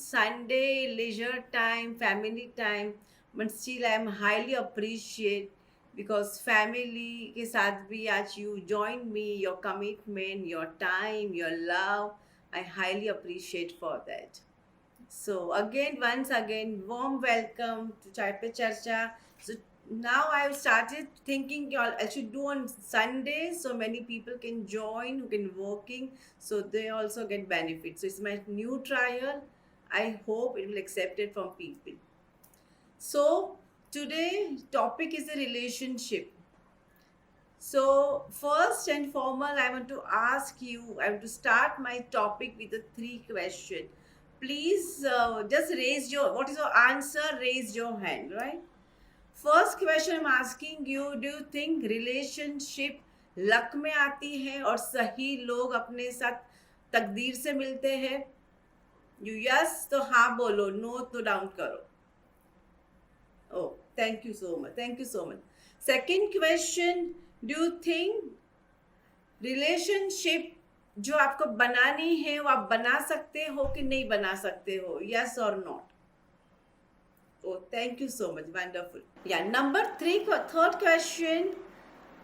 Sunday, leisure time, family time, but still I am highly appreciate because family के साथ भी आज you join me, your commitment, your time, your love. I highly appreciate for that. So again, once again, warm welcome to Chai Pe Charcha. So now I've started thinking I should do on Sunday so many people can join who can working so they also get benefits. So it's my new trial. I hope it will accept it from people. So today topic is a relationship. So first and foremost, I want to ask you. I want to start my topic with a three question. Please just raise your. What is your answer? Raise your hand. Right. First question I'm asking you. Do you think relationship luck में आती है और सही लोग अपने साथ तकदीर से मिलते हैं? यू यस तो हाँ बोलो, नो तो डाउन करो. Oh, thank you so much. Thank you so much. Second question, do you think relationship जो आपको बनानी है वो आप बना सकते हो कि नहीं बना सकते हो? यस और not? Oh, thank you so much. Wonderful. Yeah, number three, third question.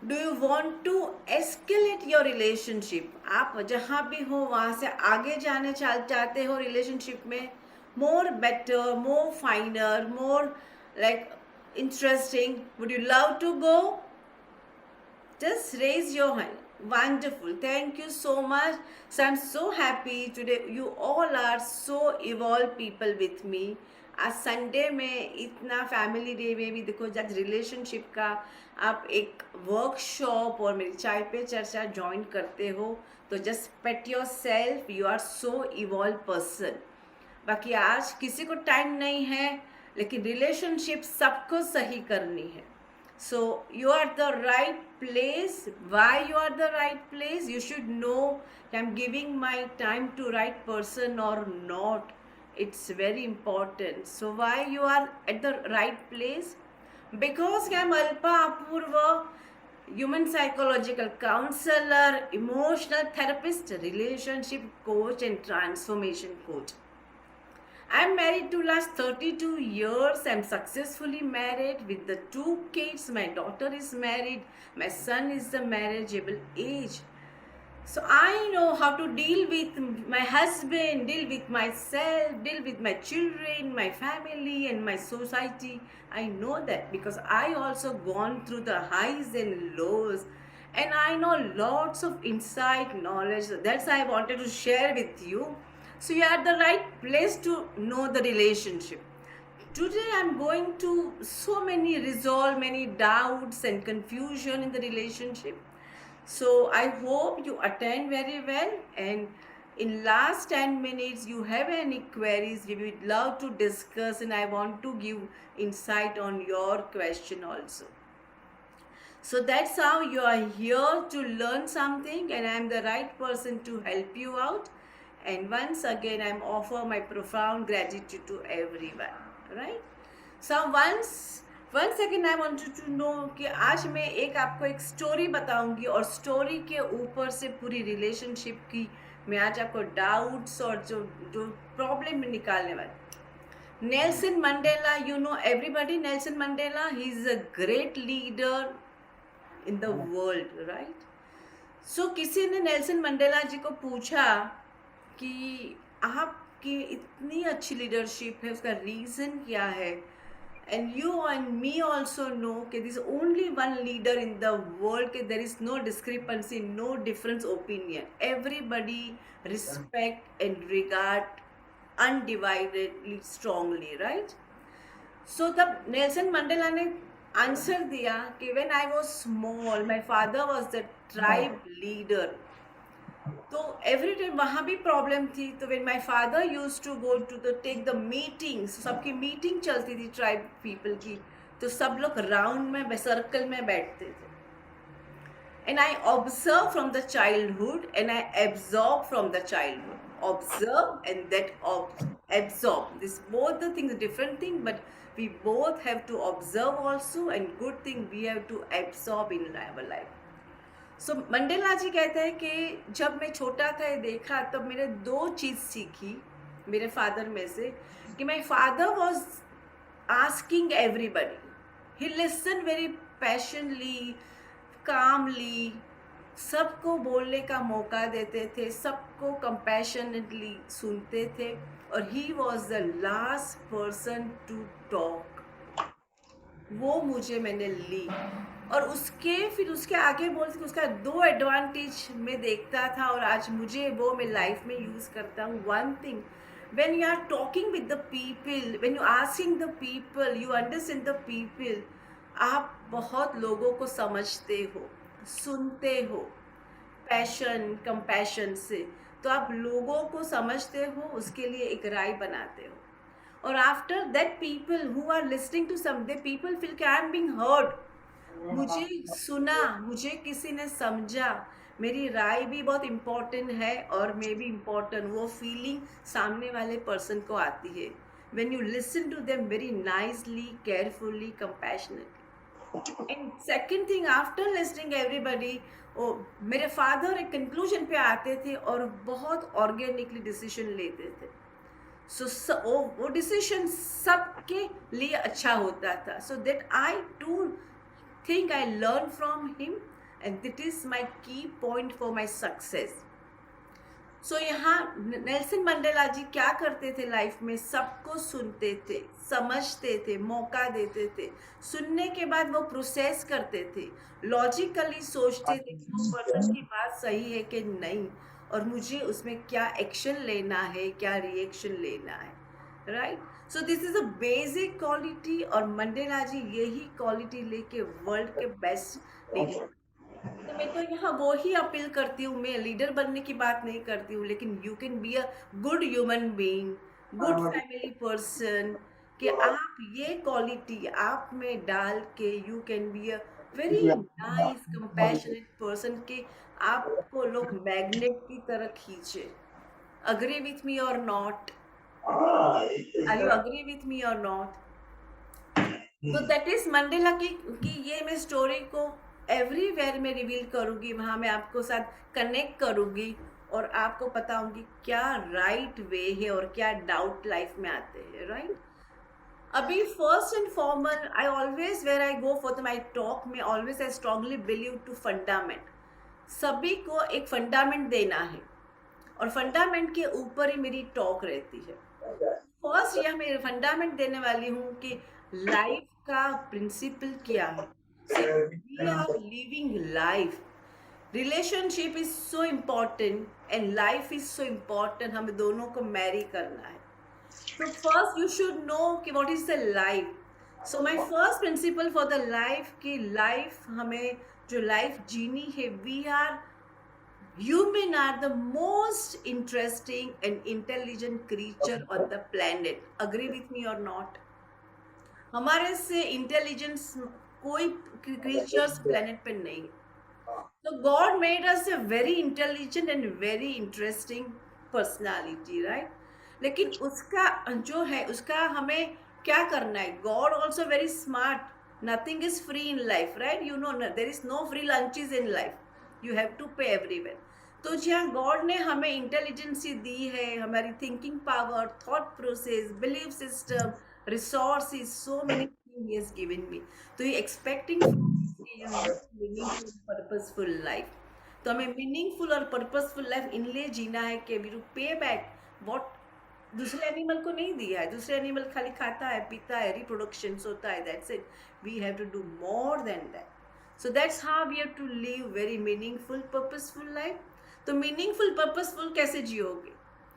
Do you want to escalate your relationship? आप जहाँ भी हो वहाँ से आगे जाने चाहते हो रिलेशनशिप में, more better, more finer, more like interesting. Would you love to go? Just raise your hand. Wonderful. Thank you so much. So I'm so happy today. You all are so evolved people with me. आज Sunday में इतना family day में भी देखो जब relationship का आप एक वर्कशॉप और मेरी चाय पे चर्चा ज्वाइन करते हो तो just pat yourself, you are so evolve person. बाकी आज किसी को टाइम नहीं है लेकिन रिलेशनशिप सबको सही करनी है. So you are the right place. Why you are the right place? You should know I'm giving my time to right person or not. It's very important. So why you are at the right place? Because I'm Alpa Apurva, human psychological counselor, emotional therapist, relationship coach and transformation coach. I'm married to last 32 years. I'm successfully married with the two kids. My daughter is married. My son is the marriageable age. So I know how to deal with my husband, deal with myself, deal with my children, my family and my society. I know that because I also gone through the highs and lows and I know lots of insight knowledge. That's why I wanted to share with you. So you are at the right place to know the relationship. Today I'm going to so many resolve many doubts and confusion in the relationship. So I hope you attend very well and in last 10 minutes you have any queries we would love to discuss and I want to give insight on your question also. So that's how you are here to learn something and I am the right person to help you out. And once again, I'm offer my profound gratitude to everyone, right? So once again, I wanted to know कि आज मैं एक आपको एक story बताऊंगी और story के ऊपर से पूरी रिलेशनशिप की मैं आज आपको डाउट्स और जो जो प्रॉब्लम में निकालने वाली. Nelson Mandela, you know everybody. Nelson Mandela, he is a great leader in the world, right? So किसी ने नेल्सन मंडेला जी को पूछा कि आपकी इतनी अच्छी लीडरशिप है उसका रीज़न क्या है. And you and me also know कि this only one leader in the world के there is no discrepancy, no difference opinion, everybody respect and regard undividedly strongly, right? So तब नेल्सन मंडेला ने answer दिया कि when I was small my father was the tribe leader. तो every time वहाँ भी problem थी. तो when my father used to go to the take the meetings, सबकी मीटिंग चलती थी ट्राइब पीपल की, तो सब लोग राउंड में सर्कल में बैठते थे. And I observe from the childhood and I absorb from the childhood. Observe and that absorb, this both the things different thing, but we both have to observe also and good thing we have to absorb in our life. So Mandela ji कहते हैं कि जब मैं छोटा था ये देखा तब मैंने दो चीज़ सीखी. मेरे फादर में से, कि my father was asking everybody, he listen very passionately, calmly, सबको बोलने का मौका देते थे, सबको कंपैशनेटली सुनते थे, और he was the last person to talk. वो मुझे मैंने ली, और फिर उसके आगे बोलते थे, उसका 2 एडवांटेज मैं देखता था, और आज मुझे वो मैं लाइफ में यूज़ करता हूँ। One thing, when you are talking with the people, when you asking the people, you understand the people, आप बहुत लोगों को समझते हो, सुनते हो, पैशन कंपैशन से, तो आप लोगों को समझते हो, उसके लिए एक राय बनाते हो, और after that people who are listening to some, they people feel कि आई एम बीइंग हर्ड, मुझे सुना, मुझे किसी ने समझा, मेरी राय भी बहुत इम्पोर्टेंट है और मैं भी इम्पोर्टेंट, वो फीलिंग सामने वाले पर्सन को आती है when you listen to them very nicely, carefully, compassionately. And second thing, after listening everybody, मेरे फादर एक कंक्लूजन पे आते थे और बहुत ऑर्गेनिकली डिसीजन लेते थे, वो डिसीजन सबके लिए अच्छा होता था, so that I too think I learn from him, and that is my key point for my success. सो यहाँ नेल्सन मंडेला जी क्या करते थे लाइफ में, सबको सुनते थे, समझते थे, मौका देते थे, सुनने के बाद वो प्रोसेस करते थे, लॉजिकली सोचते थे कि वो पर्सन की बात सही है कि नहीं, और मुझे उसमें क्या एक्शन लेना है, क्या रिएक्शन लेना है, right. So this is a basic quality, और मंडेला जी यही क्वालिटी लेके वर्ल्ड के बेस्ट लीडर। तो मैं तो यहाँ वो ही अपील करती हूँ, मैं लीडर बनने की बात नहीं करती हूँ, लेकिन you can be a good human being, good family person, कि आप ये क्वालिटी आप में डाल के you can be a very nice compassionate person, कि आपको लोग मैग्नेट की तरह खींचे। अग्री विथ मी और not? Are you agree with me और नॉट? तो दैट इज मंडेला की ये मैं स्टोरी को एवरीवेयर में रिवील करूंगी, वहां मैं आपको साथ कनेक्ट करूंगी, और आपको बताऊंगी क्या राइट वे है और क्या डाउट लाइफ में आते हैं, राइट। अभी first and foremost, I always where I go for my talk में, always I strongly believe to fundament, सभी को एक फंडामेंट देना है, और फंडामेंट के ऊपर ही मेरी टॉक रहती है। फर्स्ट यह मैं फंडामेंट देने वाली हूँ कि लाइफ का प्रिंसिपल क्या है, we are living life, relationship is so important and life is so important, हमें दोनों को मैरी करना है। तो फर्स्ट यू शुड नो कि what is the life. So my first principle for the life, कि लाइफ हमें जो लाइफ जीनी है, we are human are the most interesting and intelligent creature on the planet. Agree with me or not? हमारे से intelligence कोई creatures planet पे नहीं। तो God made us a very intelligent and very interesting personality, right. लेकिन उसका जो है, उसका हमें क्या करना है, God also very smart, nothing is free in life, right, you know, there is no free lunches in life, you have to pay everywhere. तो जहाँ गॉड ने हमें इंटेलिजेंसी दी है, हमारी thinking power, thought process, belief system, resources, so many thing he has given me, तो ही expecting meaningful purposeful life. तो हमें मीनिंगफुल और पर्पसफुल लाइफ इनलिए जीना है कि वी टू पे बैक व्हाट दूसरे एनिमल को नहीं दिया है। दूसरे एनिमल खाली खाता है, पीता है, रिप्रोडक्शन होता है, that's it. We have to do more than that. So that's how we have to live very meaningful purposeful life. तो मीनिंगफुल पर्पसफुल कैसे जियोगे?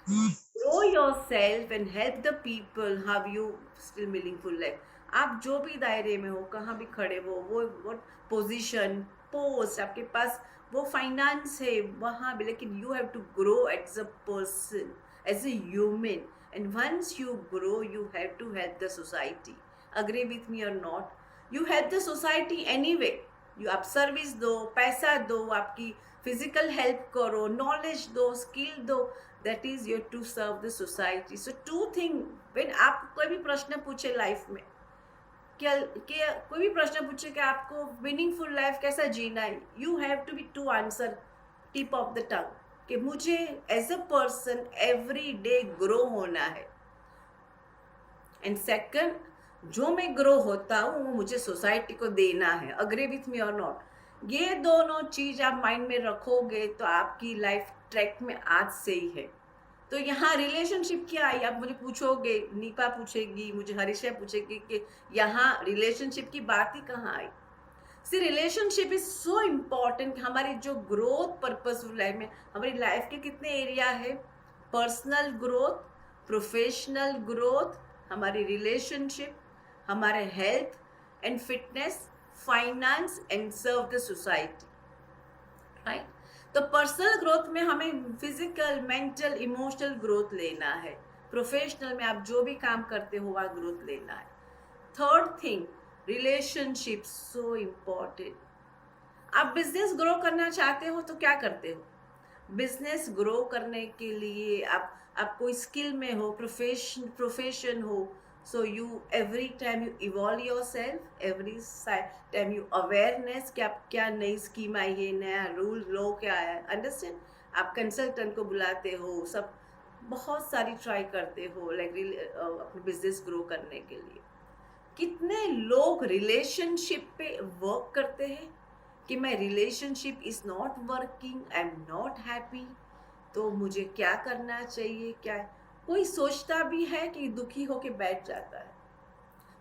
Grow yourself and help the people have you still meaningful life. आप जो भी दायरे में हो, कहाँ भी खड़े हो, वो पोजीशन, पोस्ट, आपके पास वो फाइनेंस है वहाँ भी, लेकिन you have to grow as a person, as a human, and once you grow you have to help the society. Agree with me और not? You help the society any way, you आप service दो, पैसा दो, आपकी physical help करो, knowledge दो, skill दो, that is your to serve the society. So two thing, when आप कोई भी प्रश्न पूछे लाइफ में, क्या कोई भी प्रश्न पूछे कि आपको मीनिंगफुल लाइफ कैसा जीना है, you have to be to answer tip of the tongue. कि मुझे as a person every day grow होना है, एंड सेकंड जो मैं ग्रो होता हूँ वो मुझे सोसाइटी को देना है। अग्री विथ मी और नॉट? ये दोनों चीज आप माइंड में रखोगे तो आपकी लाइफ ट्रैक में आज से ही है। तो यहाँ रिलेशनशिप क्या आई, आप मुझे पूछोगे, नीपा पूछेगी, मुझे हरीशा पूछेगी कि यहाँ रिलेशनशिप की बात ही कहाँ आई। सी रिलेशनशिप इज सो इम्पॉर्टेंट। हमारी जो ग्रोथ पर्पसफुल लाइफ में, हमारी लाइफ के कितने एरिया है, पर्सनल ग्रोथ, प्रोफेशनल ग्रोथ, हमारी रिलेशनशिप, हमारे health and fitness, finance and serve the society, right. तो पर्सनल ग्रोथ में हमें फिजिकल, मेंटल, इमोशनल ग्रोथ लेना है। प्रोफेशनल में आप जो भी काम करते हो वहाँ ग्रोथ लेना है। Third thing, relationship so important. आप बिजनेस ग्रो करना चाहते हो तो क्या करते हो? बिजनेस ग्रो करने के लिए आप कोई स्किल में हो, प्रोफेशन हो, so you every time you evolve your self, every time you awareness कि आप क्या नई स्कीम आई है, नया रूल लॉ क्या आया है, अंडरस्टैंड। आप कंसल्टेंट को बुलाते हो, सब बहुत सारी ट्राई करते हो लाइक अपने बिजनेस ग्रो करने के लिए। कितने लोग रिलेशनशिप पे वर्क करते हैं कि मैं relationship is not working, I am not happy, तो मुझे क्या करना चाहिए, क्या कोई सोचता भी है कि दुखी होके बैठ जाता है।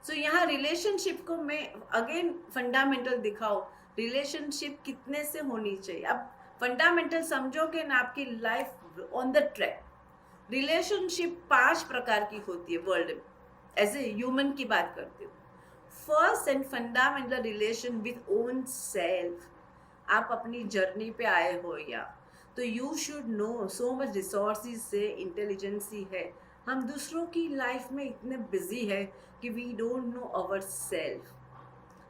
सो यहाँ रिलेशनशिप को मैं अगेन फंडामेंटल दिखाओ, रिलेशनशिप कितने से होनी चाहिए। अब फंडामेंटल समझोगे ना, आपकी life on the track. Relationship 5 प्रकार की होती है वर्ल्ड में, एज ए ह्यूमन की बात करते हो। First and fundamental relation with own self. आप अपनी जर्नी पे आए हो या तो you should no, so much resources से इंटेलिजेंसी है, हम दूसरों की लाइफ में इतने बिजी है कि we don't know our self.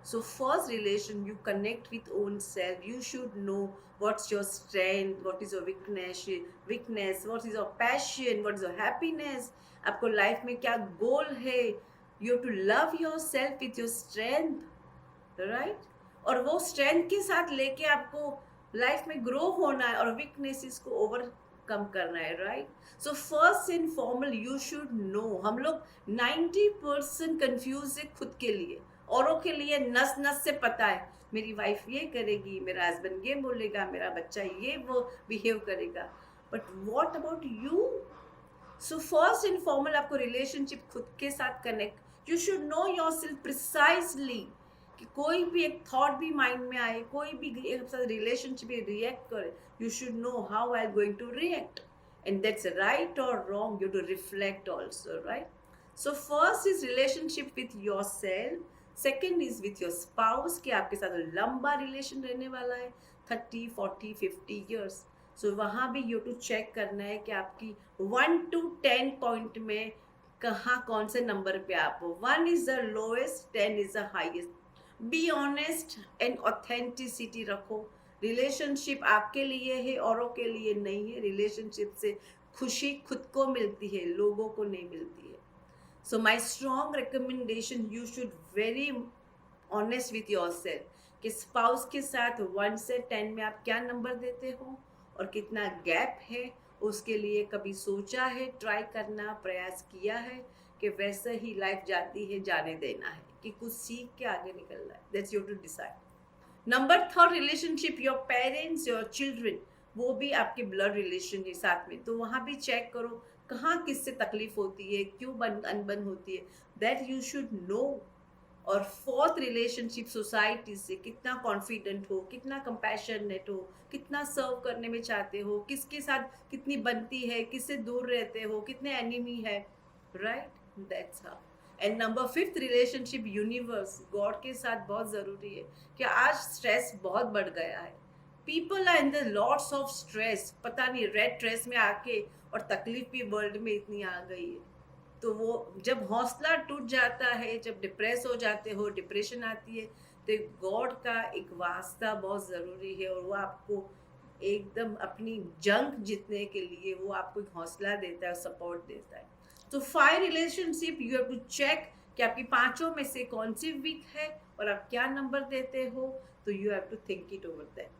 So first relation, you connect with own self. You should know what's your strength, what is your weakness, what is your passion, what is your happiness. आपको life में क्या गोल है? You have to love yourself with your strength, right? और वो strength के साथ लेके आपको लाइफ में ग्रो होना है और वीकनेसेस को ओवरकम करना है, right? So first and formal you should no. हम लोग 90% कंफ्यूज है खुद के लिए, औरों के लिए नस नस से पता है मेरी वाइफ ये करेगी, मेरा हस्बैंड ये बोलेगा, मेरा बच्चा ये वो बिहेव करेगा, but what about you? So first and formal आपको रिलेशनशिप खुद के साथ connect, you should no yourself precisely कि कोई भी एक थॉट भी माइंड में आए, कोई भी रिलेशनशिप रिएक्ट करे, you should know how I am going to react, and that's right और wrong, you to reflect also, right? So first is relationship with yourself, second is with your spouse कि आपके साथ लंबा relation रहने वाला है 30, 40, 50 years. सो वहाँ भी यू टू चेक करना है कि आपकी 1 to 10 पॉइंट में कहाँ कौन से नंबर पे आप हो। 1 is the lowest, 10 is the highest. Be honest and authenticity रखो। रिलेशनशिप आपके लिए है, औरों के लिए नहीं है। रिलेशनशिप से खुशी खुद को मिलती है, लोगों को नहीं मिलती है। So my strong recommendation, you should very honest with yourself कि स्पाउस के साथ 1 से 10 में आप क्या नंबर देते हो और कितना गैप है, उसके लिए कभी सोचा है, ट्राई करना, प्रयास किया है कि वैसे ही लाइफ जाती है, जाने देना है कि कुछ सीख के आगे निकलना है। That's you to decide. Number 3, relationship your parents, your children, वो भी आपके ब्लड रिलेशन है साथ में, तो वहाँ भी चेक करो कहाँ किससे तकलीफ होती है, क्यों अनबन होती है, दैट यू शुड नो। और 4th रिलेशनशिप सोसाइटी से, कितना कॉन्फिडेंट हो, कितना कंपैशनेट हो, कितना सर्व करने में चाहते हो, किसके साथ कितनी बनती है, किससे दूर रहते हो, कितने एनिमी है, right? That's how. And number 5th relationship universe, God के साथ बहुत ज़रूरी है कि आज स्ट्रेस बहुत बढ़ गया है। People are in the lots of stress, पता नहीं रेड ड्रेस में आके, और तकलीफ भी वर्ल्ड में इतनी आ गई है। तो वो जब हौसला टूट जाता है, जब डिप्रेस हो जाते हो, डिप्रेशन आती है, तो गॉड का एक वास्ता बहुत ज़रूरी है, और वो आपको एकदम अपनी जंग जीतने के लिए वो आपको एक हौसला देता है, सपोर्ट देता है। तो 5 relationship you have to check कि आपकी 5 में से कौन सी वीक है और आप क्या नंबर देते हो, तो you have to think it over that.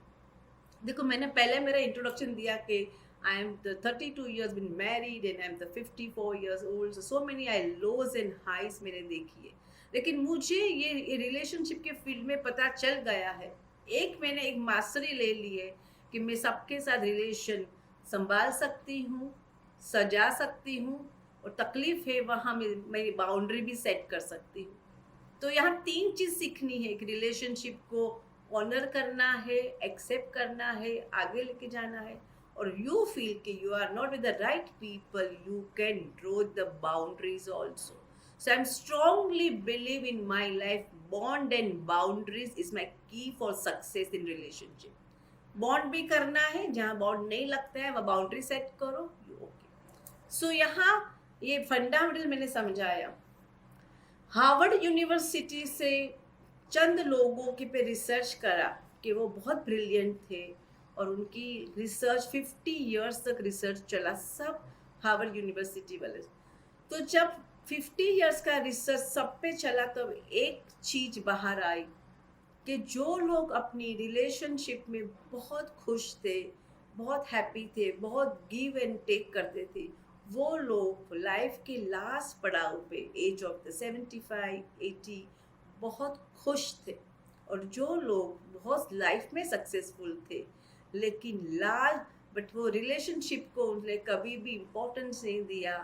देखो, मैंने पहले मेरा इंट्रोडक्शन दिया कि I am the 32 years been married and I am the 54 years old. So many I lows and highs मैंने देखी है. लेकिन मुझे ये रिलेशनशिप के फील्ड में पता चल गया है, एक मैंने एक मास्टरी ले ली है कि मैं सबके साथ रिलेशन संभाल सकती हूँ, सजा सकती हूँ, और तकलीफ है वहाँ मेरी बाउंड्री भी सेट कर सकती हूँ. तो यहाँ 3 चीज़ सीखनी है. एक रिलेशनशिप को ऑनर करना है, एक्सेप्ट करना है, आगे लेके जाना है, और यू फील कि you are not with the right people, you can draw the boundaries also. So I'm strongly believe in my life, bond and boundaries is my key for success in relationship. Bond भी करना है, जहाँ bond नहीं लगता है वह boundary set करो, okay. सो यहाँ ये फंडामेंटल मैंने समझाया. हार्वर्ड यूनिवर्सिटी से चंद लोगों के पे रिसर्च करा कि वो बहुत ब्रिलियंट थे, और उनकी रिसर्च 50 इयर्स तक रिसर्च चला, सब हार्वर्ड यूनिवर्सिटी वाले. तो जब 50 इयर्स का रिसर्च सब पे चला, तो एक चीज बाहर आई कि जो लोग अपनी रिलेशनशिप में बहुत खुश थे, बहुत हैप्पी थे, बहुत गिव एंड टेक करते थे, वो लोग लाइफ के लास्ट पड़ाव पे एज ऑफ द 75 80 बहुत खुश थे. और जो लोग बहुत लाइफ में सक्सेसफुल थे लेकिन बट वो रिलेशनशिप को उन्होंने कभी भी इम्पोर्टेंस नहीं दिया,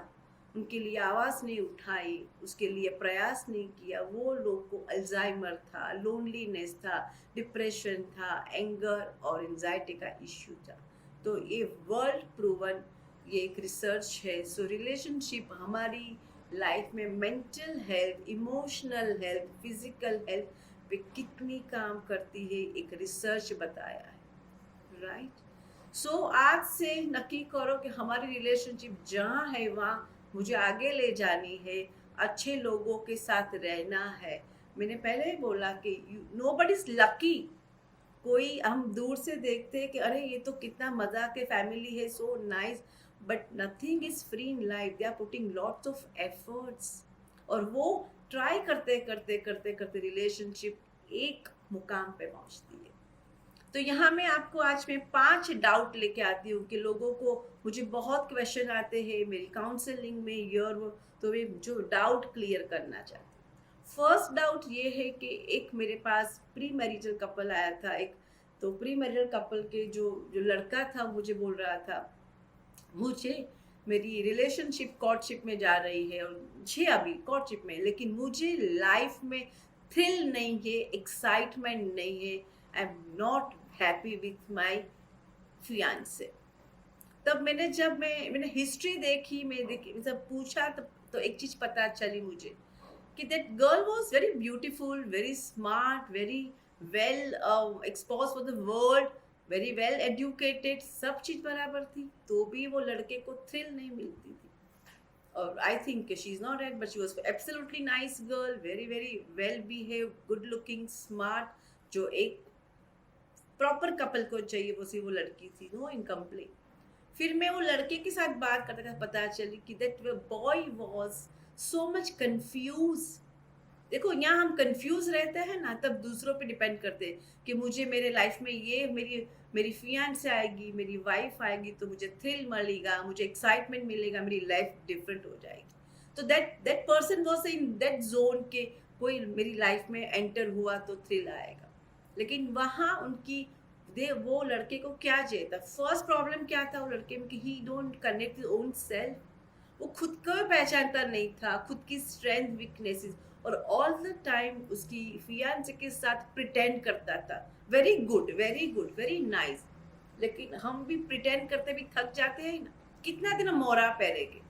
उनके लिए आवाज़ नहीं उठाई, उसके लिए प्रयास नहीं किया, वो लोग को अल्जाइमर था, लोनलीनेस था, डिप्रेशन था, एंगर और एंजाइटी का इश्यू था. तो ये वर्ल्ड प्रूवन ये एक रिसर्च है. सो रिलेशनशिप हमारी लाइफ में mental health, emotional health, physical health पे कितनी काम करती है, एक रिसर्च बताया है, राइट. सो आज से नक्की करो कि हमारी रिलेशनशिप जहाँ है वहाँ मुझे आगे ले जानी है, अच्छे लोगों के साथ रहना है. मैंने पहले ही बोला कि नोबडी इज लकी. कोई हम दूर से देखते हैं कि अरे ये तो कितना मजा के फैमिली है, so nice, but nothing is free in life. They are putting lots of efforts, और वो ट्राई करते करते करते करते रिलेशनशिप एक मुकाम पे पहुंचती है. तो यहाँ मैं आपको आज में 5 डाउट लेके आती हूँ कि लोगों को, मुझे बहुत क्वेश्चन आते हैं मेरी काउंसलिंग में ईयर, तो वे जो डाउट क्लियर करना चाहते हैं. फर्स्ट डाउट ये है कि एक मेरे पास प्री मैरिजल कपल आया था. एक तो प्री मैरिजल कपल के जो लड़का था मुझे बोल रहा था, मुझे मेरी रिलेशनशिप कॉर्टशिप में जा रही है और मुझे अभी कॉर्टशिप में, लेकिन मुझे लाइफ में थ्रिल नहीं है, एक्साइटमेंट नहीं है, I am not happy with my fiance. तब मैंने हिस्ट्री देखी, सब पूछा, तो एक चीज पता चली मुझे कि that girl was very beautiful, very smart, very well expose for the world, very well educated, सब चीज बराबर थी, तो भी वो लड़के को थ्रिल नहीं मिलती थी. और I think she is not right, but she was absolutely nice girl, very very well behave, good looking, smart, जो एक प्रॉपर कपल को चाहिए वो लड़की थी, नो इनकम्प्लीट. फिर मैं वो लड़के के साथ बात करते था, पता चली कि that boy was so much confuse. देखो यहाँ हम कंफ्यूज रहते हैं ना, तब दूसरों पे डिपेंड करते हैं कि मुझे मेरे लाइफ में ये मेरी फियांसे आएगी, मेरी वाइफ आएगी, तो मुझे थ्रिल मिलेगा, मुझे एक्साइटमेंट मिलेगा, मेरी लाइफ डिफरेंट हो जाएगी. तो that person was in that zone के कोई मेरी लाइफ में एंटर हुआ तो थ्रिल आएगा. लेकिन वहाँ वो लड़के को क्या चाहिए था, फर्स्ट प्रॉब्लम क्या था वो लड़के में कि ही don't connect with own self. वो खुद को पहचानता नहीं था, खुद की स्ट्रेंथ, वीकनेसेस, और ऑल द टाइम उसकी फियांसे के साथ प्रिटेंड करता था, very good, very good, very nice. लेकिन हम भी प्रिटेंड करते भी थक जाते हैं ना, कितना दिन मोरा पहनेंगे,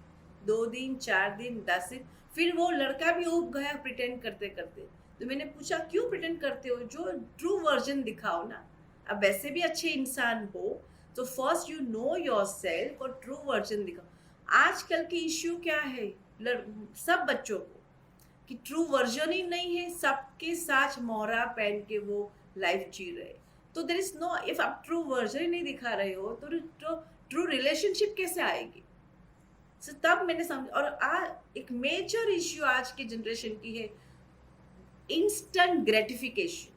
2 दिन, 4 दिन, 10 दिन, फिर वो लड़का भी उब गया प्रिटेंड करते करते. तो मैंने पूछा क्यों प्रिटेंड करते हो, जो ट्रू वर्जन दिखाओ ना. अब वैसे भी अच्छे इंसान हो तो first you know your self और ट्रू वर्जन दिखाओ. आजकल की इश्यू क्या है सब बच्चों को कि ट्रू वर्जन ही नहीं है, सबके साथ मोहरा पहन के वो लाइफ जी रहे. तो देयर इज नो, इफ आप ट्रू वर्जन ही नहीं दिखा रहे हो तो ट्रू रिलेशनशिप कैसे आएगी. So, तब मैंने समझा. और एक मेजर इश्यू आज की जनरेशन की है इंस्टेंट ग्रेटिफिकेशन.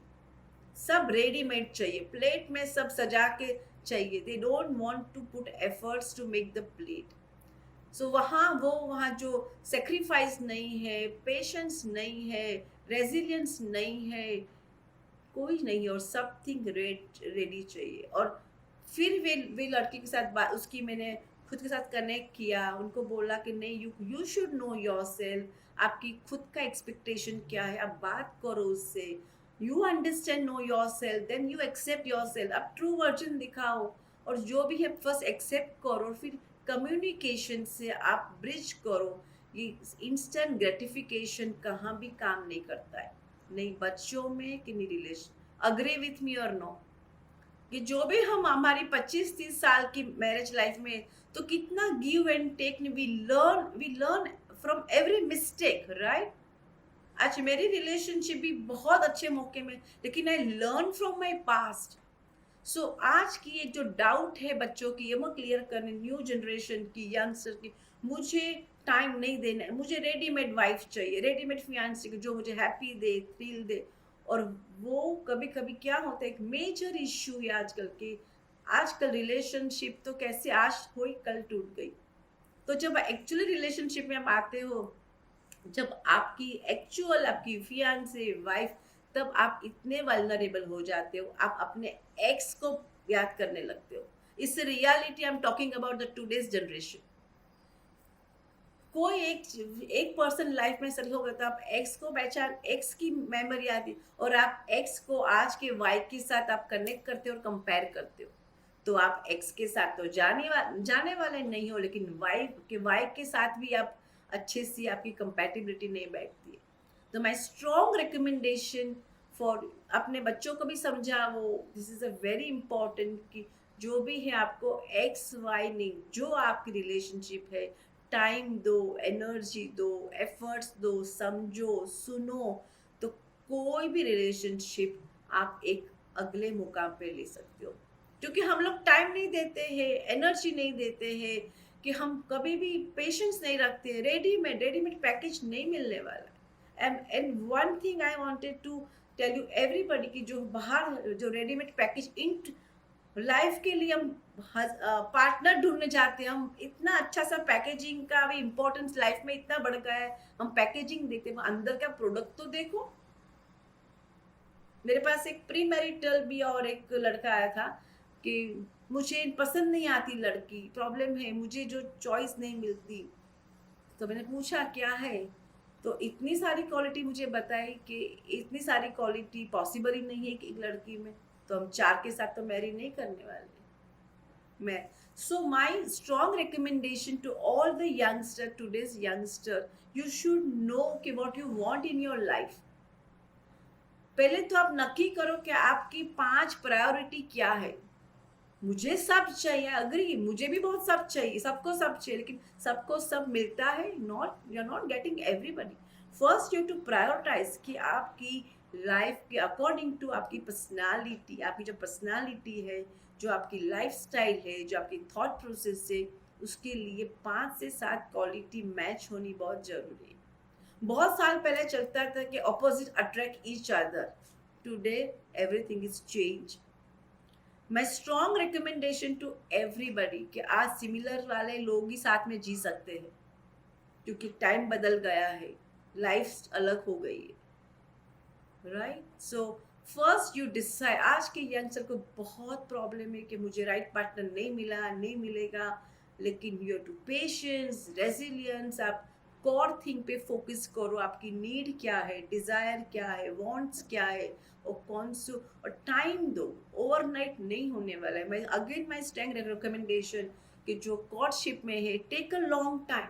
सब रेडीमेड चाहिए, प्लेट में सब सजा के चाहिए, they don't want to put efforts to make the plate. So वहाँ जो सेक्रीफाइस नहीं है, पेशेंस नहीं है, रेजिलियंस नहीं है, कोई नहीं, और समथिंग रेडी चाहिए। और फिर वे लड़की के साथ बात, उसकी मैंने खुद के साथ कनेक्ट किया, उनको बोला कि नहीं, यू शुड नो योरसेल्फ, आपकी खुद का एक्सपेक्टेशन क्या है, आप बात करो उससे, you understand, know yourself, then you accept yourself, आप ट्रू वर्जन दिखाओ, और जो भी है फर्स्ट एक्सेप्ट करो, फिर कम्युनिकेशन से आप ब्रिज करो। ये इंस्टेंट ग्रेटिफिकेशन कहाँ भी काम नहीं करता है, नहीं बच्चों में कि नहीं रिलेशन। अग्री विथ मी और नो? कि जो भी हम हमारी 25-30 साल की मैरिज लाइफ में, तो कितना give and take, we learn from every mistake, right? आज मेरी रिलेशनशिप भी बहुत अच्छे मौके में, लेकिन I learn from my past. So आज की ये जो डाउट है बच्चों की, ये मैं क्लियर करने, न्यू जनरेशन की, यंगस्टर की, मुझे टाइम नहीं देना है, मुझे रेडीमेड वाइफ चाहिए, रेडीमेड फियांसी जो मुझे हैप्पी दे, थ्रिल दे। और वो कभी कभी क्या होता है, एक मेजर इश्यू है आजकल के, आजकल रिलेशनशिप तो कैसे आज हुई कल टूट गई। तो जब एक्चुअली रिलेशनशिप में आप आते हो, जब आपकी एक्चुअल आपकी फियांसे वाइफ, तब आप इतने वल्नरेबल हो जाते हो, आप अपने एक्स को याद करने लगते हो। इस reality I am talking about the today's generation. कोई एक पर्सन लाइफ में सेटल हो गया तो आप एक्स को पहचान, एक्स की मेमोरी आती, और आप एक्स को आज के वाइफ के साथ आप कनेक्ट करते हो और कंपेयर करते हो। तो आप एक्स के साथ तो जाने वाले नहीं हो, लेकिन वाइफ के साथ भी आप अच्छे से, आपकी कंपैटिबिलिटी नहीं बैठती है। तो माय स्ट्रॉन्ग रिकमेंडेशन फॉर, अपने बच्चों को भी समझाओ, this is a very important, कि जो भी है आपको एक्स वाई नहीं, जो आपकी रिलेशनशिप है, टाइम दो, एनर्जी दो, एफर्ट्स दो, समझो, सुनो, तो कोई भी रिलेशनशिप आप एक अगले मुकाम पे ले सकते हो। क्योंकि हम लोग टाइम नहीं देते हैं, एनर्जी नहीं देते हैं, कि हम कभी भी पेशेंस नहीं रखते हैं, रेडीमेड पैकेज नहीं मिलने वाला। And one thing I wanted to tell you everybody, कि जो बाहर जो रेडीमेड पैकेज, इन लाइफ के लिए हम पार्टनर ढूंढने जाते हैं, हम इतना अच्छा सा पैकेजिंग का भी इम्पोर्टेंस लाइफ में इतना बढ़ गया है, हम पैकेजिंग देखते हैं, अंदर का प्रोडक्ट तो देखो। मेरे पास एक प्री मैरिटल भी और एक लड़का आया था कि मुझे पसंद नहीं आती लड़की, प्रॉब्लम है, मुझे जो चॉइस नहीं मिलती। तो मैंने पूछा क्या है, तो इतनी सारी क्वालिटी मुझे बताई कि इतनी सारी क्वालिटी पॉसिबल ही नहीं है कि एक लड़की में, तो हम 4 के साथ तो मैरी नहीं करने वाले मैं। So my strong recommendation to all the youngster, today's youngster, you should know कि what you want in your life. पहले तो आप नक्की करो कि आपकी 5 प्रायोरिटी क्या है। मुझे सब चाहिए, अग्री, मुझे भी बहुत सब चाहिए, सबको सब चाहिए, लेकिन सबको सब मिलता है, not, you are not getting everybody. First you to prioritise कि आपकी लाइफ के अकॉर्डिंग टू आपकी पर्सनालिटी, आपकी जो पर्सनालिटी है, जो आपकी लाइफ स्टाइल है, जो आपकी थॉट प्रोसेस है, उसके लिए 5 से 7 क्वालिटी मैच होनी बहुत जरूरी है। बहुत साल पहले चलता था कि opposite attract each other, today everything is change. My strong recommendation to everybody कि आज सिमिलर वाले लोग ही साथ में जी सकते हैं, क्योंकि टाइम बदल गया है, लाइफ अलग हो गई है, right? So first you decide. आज के यंगस्टर को बहुत प्रॉब्लम है कि मुझे राइट पार्टनर नहीं मिला, नहीं मिलेगा, लेकिन यू टू पेशेंस, रेजिलियंस, आप कोर थिंग पे फोकस करो, आपकी नीड क्या है, डिजायर क्या है, वांट्स क्या है, और कौन से, और टाइम दो, ओवरनाइट नहीं होने वाला है। मैं अगेन माई स्ट्रॉन्ग रिकमेंडेशन कि जो कोर्टशिप में है, टेक अ लॉन्ग टाइम,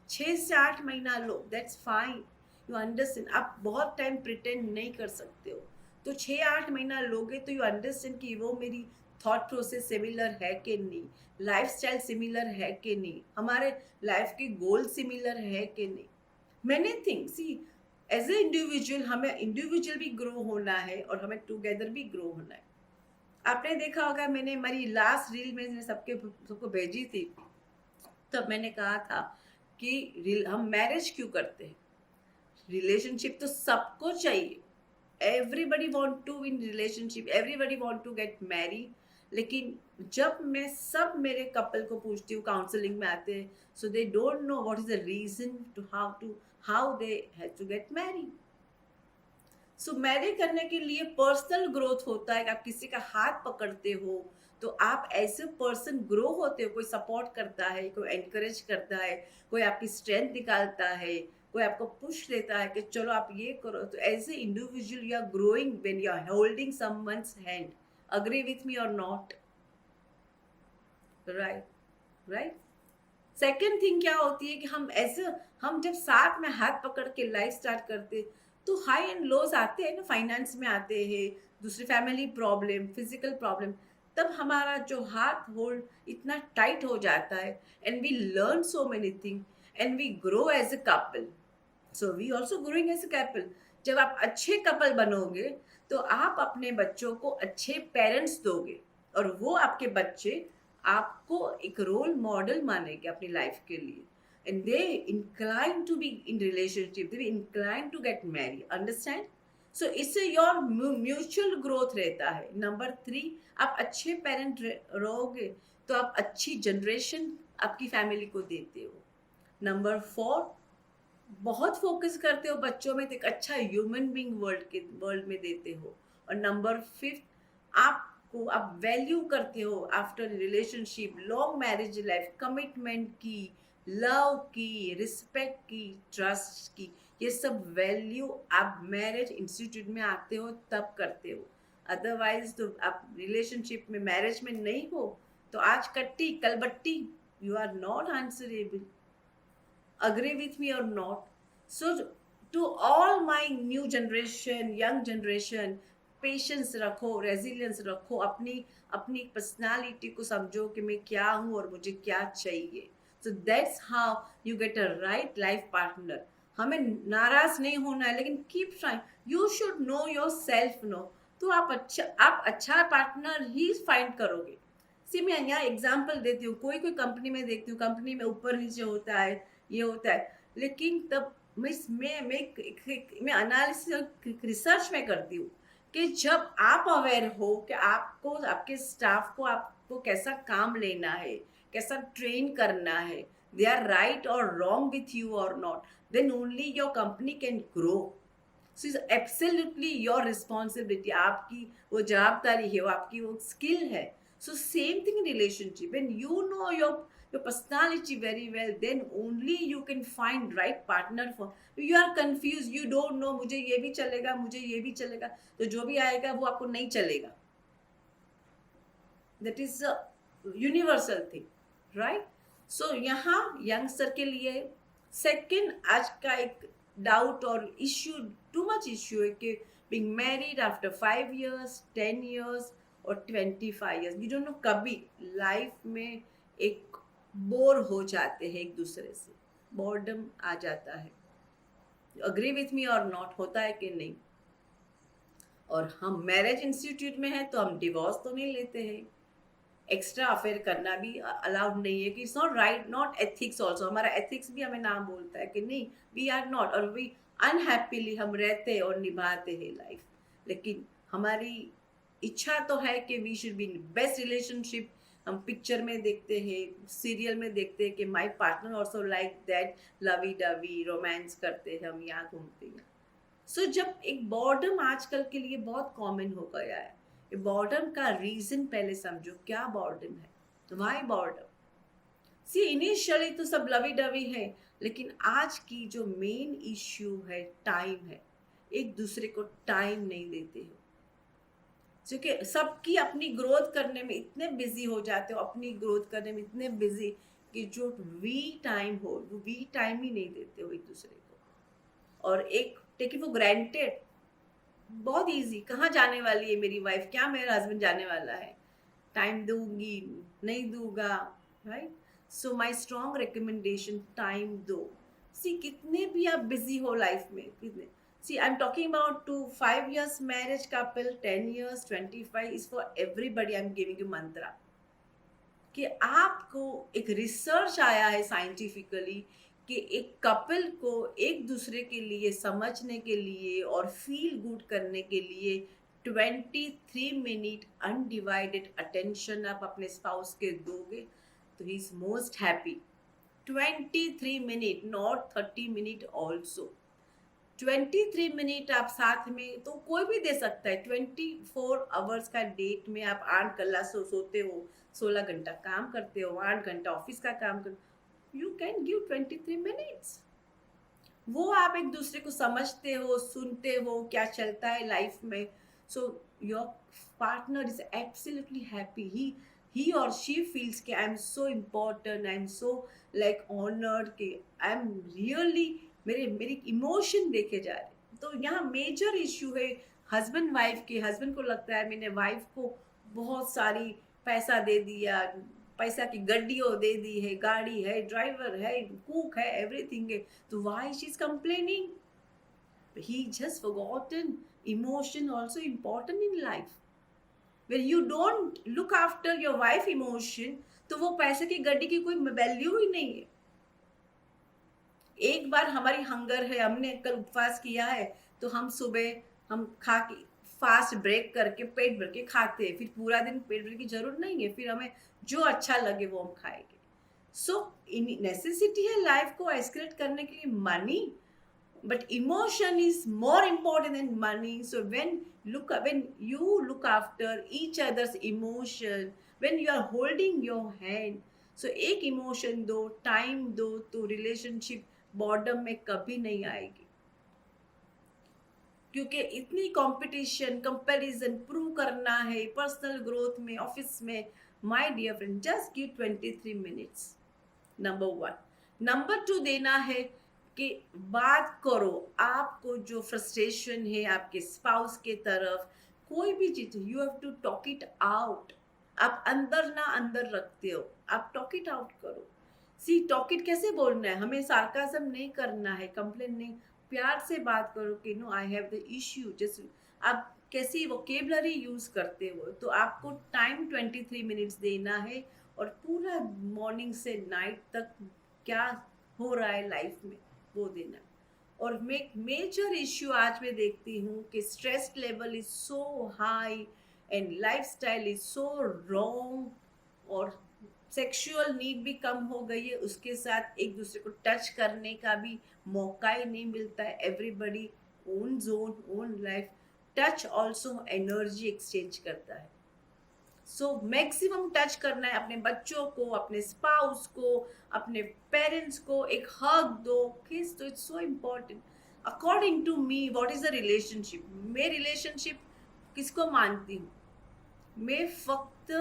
6 से 8 महीना लो, दैट्स फाइन, यू अंडरस्टैंड। आप बहुत टाइम प्रिटेंड नहीं कर सकते हो, तो 6-8 महीना लोगे तो यू अंडरस्टैंड कि वो मेरी थॉट प्रोसेस सिमिलर है कि नहीं, लाइफ स्टाइल सिमिलर है कि नहीं, हमारे लाइफ के गोल सिमिलर है कि नहीं। Many things, see as a individual, हमें इंडिविजुअल भी ग्रो होना है और हमें टुगेदर भी ग्रो होना है। आपने देखा होगा, मैंने हमारी लास्ट रील में सबको भेजी थी, तब मैंने कहा था कि हम मैरिज क्यों करते हैं। रिलेशनशिप तो सबको चाहिए, everybody want to in relationship, everybody want to get married, लेकिन जब मैं सब मेरे कपल को पूछती हूँ, काउंसलिंग में आते हैं, so they don't know what is the reason to how they have to get married. So marriage करने के लिए पर्सनल ग्रोथ होता है कि आप किसी का हाथ पकड़ते हो तो आप ऐसे पर्सन ग्रो होते हो, कोई सपोर्ट करता है, कोई एनकरेज करता है, कोई आपकी स्ट्रेंथ निकालता है, कोई आपको पुश देता है कि चलो आप ये करो। तो as a individual you are growing when you are holding someone's hand. Agree with me और not? Right, right. Second thing क्या होती है कि हम जब साथ में हाथ पकड़ के लाइफ स्टार्ट करते, तो हाई एंड लोज आते हैं ना, फाइनेंस में आते हैं, दूसरी फैमिली प्रॉब्लम, फिजिकल प्रॉब्लम, तब हमारा जो हाथ होल्ड इतना टाइट हो जाता है and we learn so many thing and we grow as a couple. So we also growing as a couple. जब आप अच्छे कपल बनोगे तो आप अपने बच्चों को अच्छे पेरेंट्स दोगे और वो आपके बच्चे आपको एक रोल मॉडल मानेंगे अपनी लाइफ के लिए, and they incline to be in relationship, they incline to get marry, understand? So इससे योर म्यूचुअल ग्रोथ रहता है। नंबर 3, आप अच्छे पेरेंट रहोगे तो आप अच्छी जनरेशन आपकी फैमिली को देते हो। नंबर 4, बहुत फोकस करते हो बच्चों में तो एक अच्छा ह्यूमन बीइंग वर्ल्ड में देते हो। और नंबर 5, आप वैल्यू करते हो after relationship, long marriage life, commitment की, लव की, रिस्पेक्ट की, ट्रस्ट की। ये सब वैल्यू आप मैरिज इंस्टीट्यूट में आते हो तब करते हो। अदरवाइज तो आप रिलेशनशिप में, मैरिज में नहीं हो तो आज कट्टी कल बट्टी, you are not answerable. Agree with me or not? So to all my new generation, young generation, patience रखो, रेजिलियंस रखो, अपनी अपनी पर्सनालिटी को समझो कि मैं क्या हूँ और मुझे क्या चाहिए। So that's how you get a right life partner. हमें नाराज नहीं होना है, लेकिन keep trying. You should know your self no. तो आप अच्छा पार्टनर ही फाइंड करोगे। सी मैं यहाँ एग्जाम्पल देती हूँ, कोई कोई कंपनी में देखती हूँ, कंपनी में ऊपर नीचे होता है, ये होता है, लेकिन तब मैं एनालिसिस रिसर्च में करती हूँ कि जब आप अवेयर हो कि आपको, आपके स्टाफ को, आपको कैसा काम लेना है, कैसा ट्रेन करना है, दे आर राइट और रॉन्ग विथ यू और not, then only your company can grow. So is absolutely your responsibility, आपकी वो जवाबदारी है, वो आपकी वो स्किल है। So same thing in relationship, when you know your personality very well, then only you can find right partner for you are confused, you don't know मुझे ये भी चलेगा, मुझे ये भी चलेगा, तो जो भी आएगा वो आपको नहीं चलेगा। that is a universal thing, right? so यहाँ यंगस्टर के लिए सेकंड आज का एक डाउट और इश्यू, टू मच इश्यू है कि being married after 5 years, 10 years और 25 years, you don't know, कभी लाइफ में एक बोर हो जाते हैं एक दूसरे से, बोर्डम आ जाता है। अग्री विथ मी और नॉट? होता है कि नहीं? और हम मैरिज इंस्टीट्यूट में हैं तो हम डिवोर्स तो नहीं लेते हैं, एक्स्ट्रा अफेयर करना भी अलाउड नहीं है, कि it's not right, not ethics also. हमारा एथिक्स भी हमें नाम बोलता है कि नहीं, वी आर नॉट, और वी अनहैप्पीली हम रहते और निभाते हैं लाइफ। लेकिन हमारी इच्छा तो है कि we should be in best relationship. हम पिक्चर में देखते हैं, सीरियल में देखते हैं कि my partner also like that, lovey dovey romance करते हैं, हम यहाँ घूमते हैं। सो जब एक बॉर्डम आजकल के लिए बहुत कॉमन हो गया है, बॉर्डम का रीजन पहले समझो, क्या बॉर्डम है, तो वाई बॉर्डम? सी इनिशियली तो सब लवी डवी है, लेकिन आज की जो मेन इश्यू है टाइम है, एक दूसरे को टाइम नहीं देते हो, क्योंकि सबकी अपनी ग्रोथ करने में इतने बिजी हो जाते हो, अपनी ग्रोथ करने में इतने बिजी कि जो वी टाइम हो, वो वी टाइम ही नहीं देते हो एक दूसरे को। और एक टेक इट फॉर ग्रांटेड, बहुत इजी, कहाँ जाने वाली है मेरी वाइफ, क्या मेरा हस्बैंड जाने वाला है, टाइम दूंगी नहीं दूंगा, right? So my strong recommendation, time दो। सी कितने भी आप बिजी हो लाइफ में, कितने, see I'm talking about to 5 years marriage couple, 10 years, 25 is for everybody, I'm giving you mantra कि आपको एक रिसर्च आया है साइंटिफिकली कि एक कपल को एक दूसरे के लिए समझने के लिए और फील गुड करने के लिए 23 मिनट अनडिवाइडेड अटेंशन आप अपने स्पाउस के दोगे तो he is most happy. 23 minute, not 30 minute also. 23 minute आप साथ में तो कोई भी दे सकता है. 24 आवर्स का डेट में आप 8 घंटा सोते हो, 16 घंटा काम करते हो, 8 घंटा ऑफिस का काम करते हो, यू कैन गिव 23 मिनट्स. वो आप एक दूसरे को समझते हो, सुनते हो क्या चलता है लाइफ में. So your partner is absolutely happy. He और शी फील्स कि I am so important, I am so like honoured, कि आई एम रियली, मेरे इमोशन देखे जा रहे. तो यहाँ मेजर इश्यू है हस्बैंड वाइफ के. हस्बैंड को लगता है मैंने वाइफ को बहुत सारी पैसा दे दिया, पैसा की गड्डियों दे दी है, गाड़ी है, ड्राइवर है, कुक है, एवरीथिंग है, तो why she is complaining? He just forgotten emotion also important in life. when you don't look after your wife emotion, तो वो पैसे की गड्डी की कोई वैल्यू ही नहीं है. एक बार हमारी हंगर है, हमने कल उपवास किया है, तो हम सुबह हम खा के फास्ट ब्रेक करके पेट भर के खाते हैं. फिर पूरा दिन पेट भर की जरूरत नहीं है, फिर हमें जो अच्छा लगे वो हम खाएंगे. सो नेसेसिटी है लाइफ को एस्केलेट करने के लिए money, but emotion is more important than money. So when you look after each other's emotion, when you are holding your hand, so एक emotion दो, time दो, तो relationship boredom में कभी नहीं आएगी. क्योंकि इतनी कंपटीशन, कंपैरिजन प्रूव करना है पर्सनल ग्रोथ में, ऑफिस में. My dear friend, just give 23 minutes. Number 1. Number 2 देना है कि बात करो. आपको जो फ्रस्ट्रेशन है आपके स्पाउस के तरफ, कोई भी चीज, you have to talk it out. आप अंदर ना अंदर रखते हो, आप टॉक इट आउट करो. सी टॉक इट कैसे बोलना है, हमें सार्काज्म नहीं करना है, कंप्लेन नहीं, प्यार से बात करो कि no I have the issue. Just आप कैसी वोकेबलरी यूज करते हो. तो आपको टाइम 23 मिनट्स देना है और पूरा मॉर्निंग से नाइट तक क्या हो रहा है लाइफ में वो देना. और मेजर इश्यू आज मैं देखती हूँ कि stress level is so high and lifestyle is so wrong, और सेक्सुअल नीड भी कम हो गई है, उसके साथ एक दूसरे को टच करने का भी मौका ही नहीं मिलता है. Everybody own zone, own life. Touch also energy exchange करता है. सो मैक्सिमम टच करना है अपने बच्चों को, अपने स्पाउस को, अपने पेरेंट्स को. एक हग दो, किस दो. It's so important. According to me what is the relationship. मैं रिलेशनशिप किसको मानती हूँ, मैं फक्त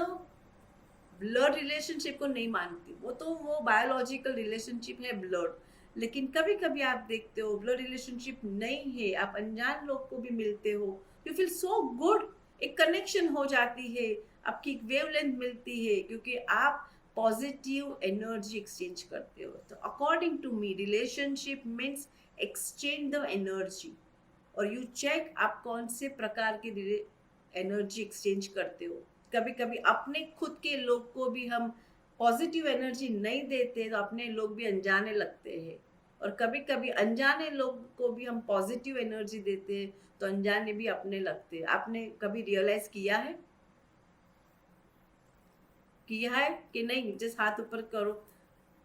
ब्लड रिलेशनशिप को नहीं मानती. वो बायोलॉजिकल रिलेशनशिप है, ब्लड. लेकिन कभी कभी आप देखते हो ब्लड रिलेशनशिप नहीं है, आप अनजान लोग को भी मिलते हो, यू फील सो गुड, एक कनेक्शन हो जाती है, आपकी एक वेवलेंथ मिलती है, क्योंकि आप पॉजिटिव एनर्जी एक्सचेंज करते हो. तो according to me relationship means exchange the energy. और यू चेक आप कौन से प्रकार की एनर्जी एक्सचेंज करते हो. कभी कभी अपने खुद के लोग को भी हम पॉजिटिव एनर्जी नहीं देते तो अपने लोग भी अनजाने लगते हैं, और कभी कभी अनजाने लोग को भी हम पॉजिटिव एनर्जी देते हैं तो अनजाने भी अपने लगते हैं. आपने कभी रियलाइज किया है कि नहीं? जस्ट हाथ ऊपर करो.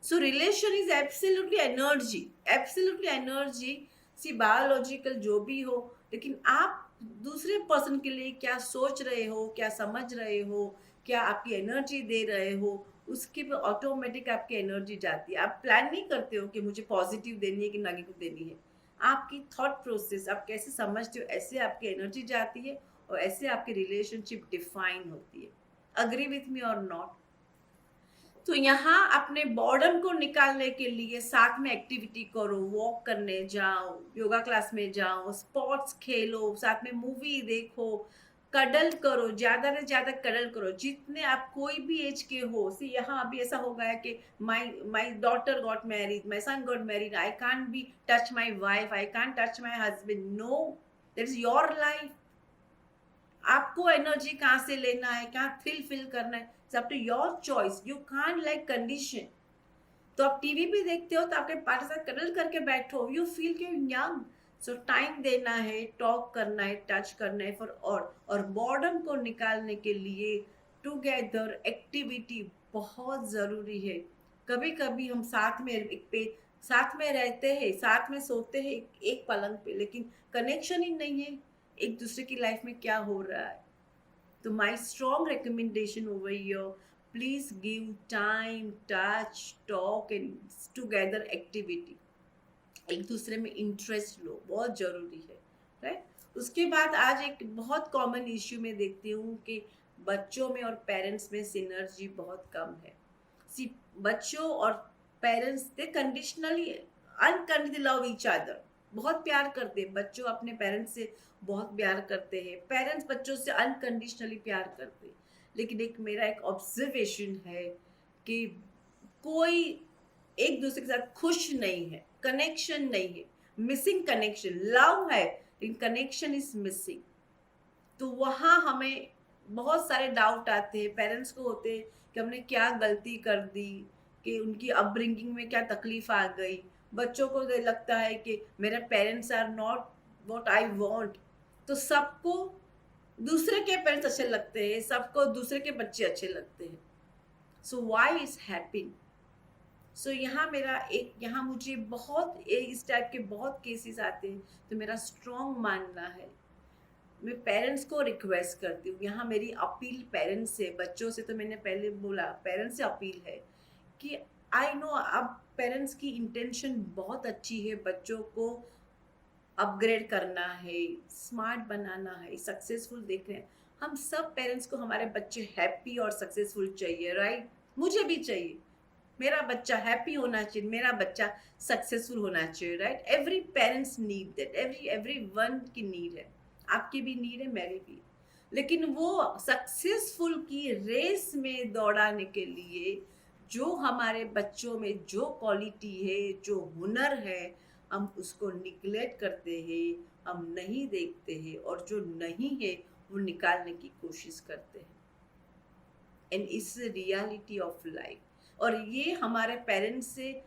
So relation is absolutely energy, absolutely energy. See biological जो भी हो, लेकिन आप दूसरे पर्सन के लिए क्या सोच रहे हो, क्या समझ रहे हो, क्या आपकी एनर्जी दे रहे हो, उसके पे ऑटोमेटिक आपकी एनर्जी जाती है. आप प्लान नहीं करते हो कि मुझे पॉजिटिव देनी है कि नेगेटिव देनी है. आपकी थॉट प्रोसेस, आप कैसे समझते हो, ऐसे आपकी एनर्जी जाती है और ऐसे आपकी रिलेशनशिप डिफाइन होती है. अग्री विथ मी और नॉट? तो यहाँ अपने बॉर्डम को निकालने के लिए साथ में एक्टिविटी करो, वॉक करने जाओ, योगा क्लास में जाओ, स्पोर्ट्स खेलो, साथ में मूवी देखो, कडल करो, ज्यादा से ज्यादा कडल करो जितने आप कोई भी एज के हो. सी यहाँ अभी ऐसा हो गया कि my daughter got married, my son got married, I can't be touch my wife, I can't touch my husband. No, that is your life. आपको एनर्जी कहाँ से लेना है, कहाँ फिल करना है, it's up to your choice. You can't like condition. तो आप टीवी भी देखते हो तो आपके पार्टनर साथ कडल करके बैठो, यू फील कि यंग. सो टाइम देना है, टॉक करना है, टच करना है फॉर और बॉर्डम को निकालने के लिए टुगेदर एक्टिविटी बहुत ज़रूरी है। कभी कभी हम साथ में साथ में रहते हैं, साथ में सोते हैं एक पलंग पे, लेकिन कनेक्शन ही नहीं है एक दूसरे की लाइफ में क्या हो रहा है। तो my strong recommendation over here, please give time, touch, talk and together activity. एक दूसरे में इंटरेस्ट लो, बहुत जरूरी है, राइट। उसके बाद आज एक बहुत कॉमन इश्यू में देखती हूँ कि बच्चों में और पेरेंट्स में सिनर्जी बहुत कम है। सी बच्चों और पेरेंट्स दे conditionally unconditionally love each other, बहुत प्यार करते हैं। बच्चों अपने पेरेंट्स से बहुत प्यार करते हैं, पेरेंट्स बच्चों से अनकंडीशनली प्यार करते हैं। लेकिन एक मेरा एक ऑब्जर्वेशन है कि कोई एक दूसरे के साथ खुश नहीं है, कनेक्शन नहीं है, मिसिंग कनेक्शन। लव है लेकिन कनेक्शन इज मिसिंग। तो वहाँ हमें बहुत सारे डाउट आते हैं, पेरेंट्स को होते हैं कि हमने क्या गलती कर दी, कि उनकी अपब्रिंगिंग में क्या तकलीफ आ गई। बच्चों को लगता है कि मेरे parents are not what I want. तो सबको दूसरे के पेरेंट्स अच्छे लगते हैं, सबको दूसरे के बच्चे अच्छे लगते हैं। So why is happening? So यहाँ मुझे बहुत इस टाइप के बहुत केसेस आते हैं। तो मेरा स्ट्रॉन्ग मानना है, मैं पेरेंट्स को रिक्वेस्ट करती हूँ, यहाँ मेरी अपील पेरेंट्स से, बच्चों से तो मैंने पहले बोला, पेरेंट्स से अपील है कि आई नो अब पेरेंट्स की इंटेंशन बहुत अच्छी है, बच्चों को अपग्रेड करना है, स्मार्ट बनाना है, सक्सेसफुल देख रहे हैं। हम सब पेरेंट्स को हमारे बच्चे हैप्पी और सक्सेसफुल चाहिए, राइट। मुझे भी चाहिए, मेरा बच्चा हैप्पी होना चाहिए, मेरा बच्चा सक्सेसफुल होना चाहिए, right. Every parents need that, every one की नीड है, आपकी भी नीड है, मेरी भी। लेकिन वो सक्सेसफुल की रेस में दौड़ाने के लिए जो हमारे बच्चों में जो क्वालिटी है, जो हुनर है, हम उसको निगलेक्ट करते हैं, हम नहीं देखते हैं, और जो नहीं है वो निकालने की कोशिश करते हैं। And it's reality of life. और ये हमारे पेरेंट्स से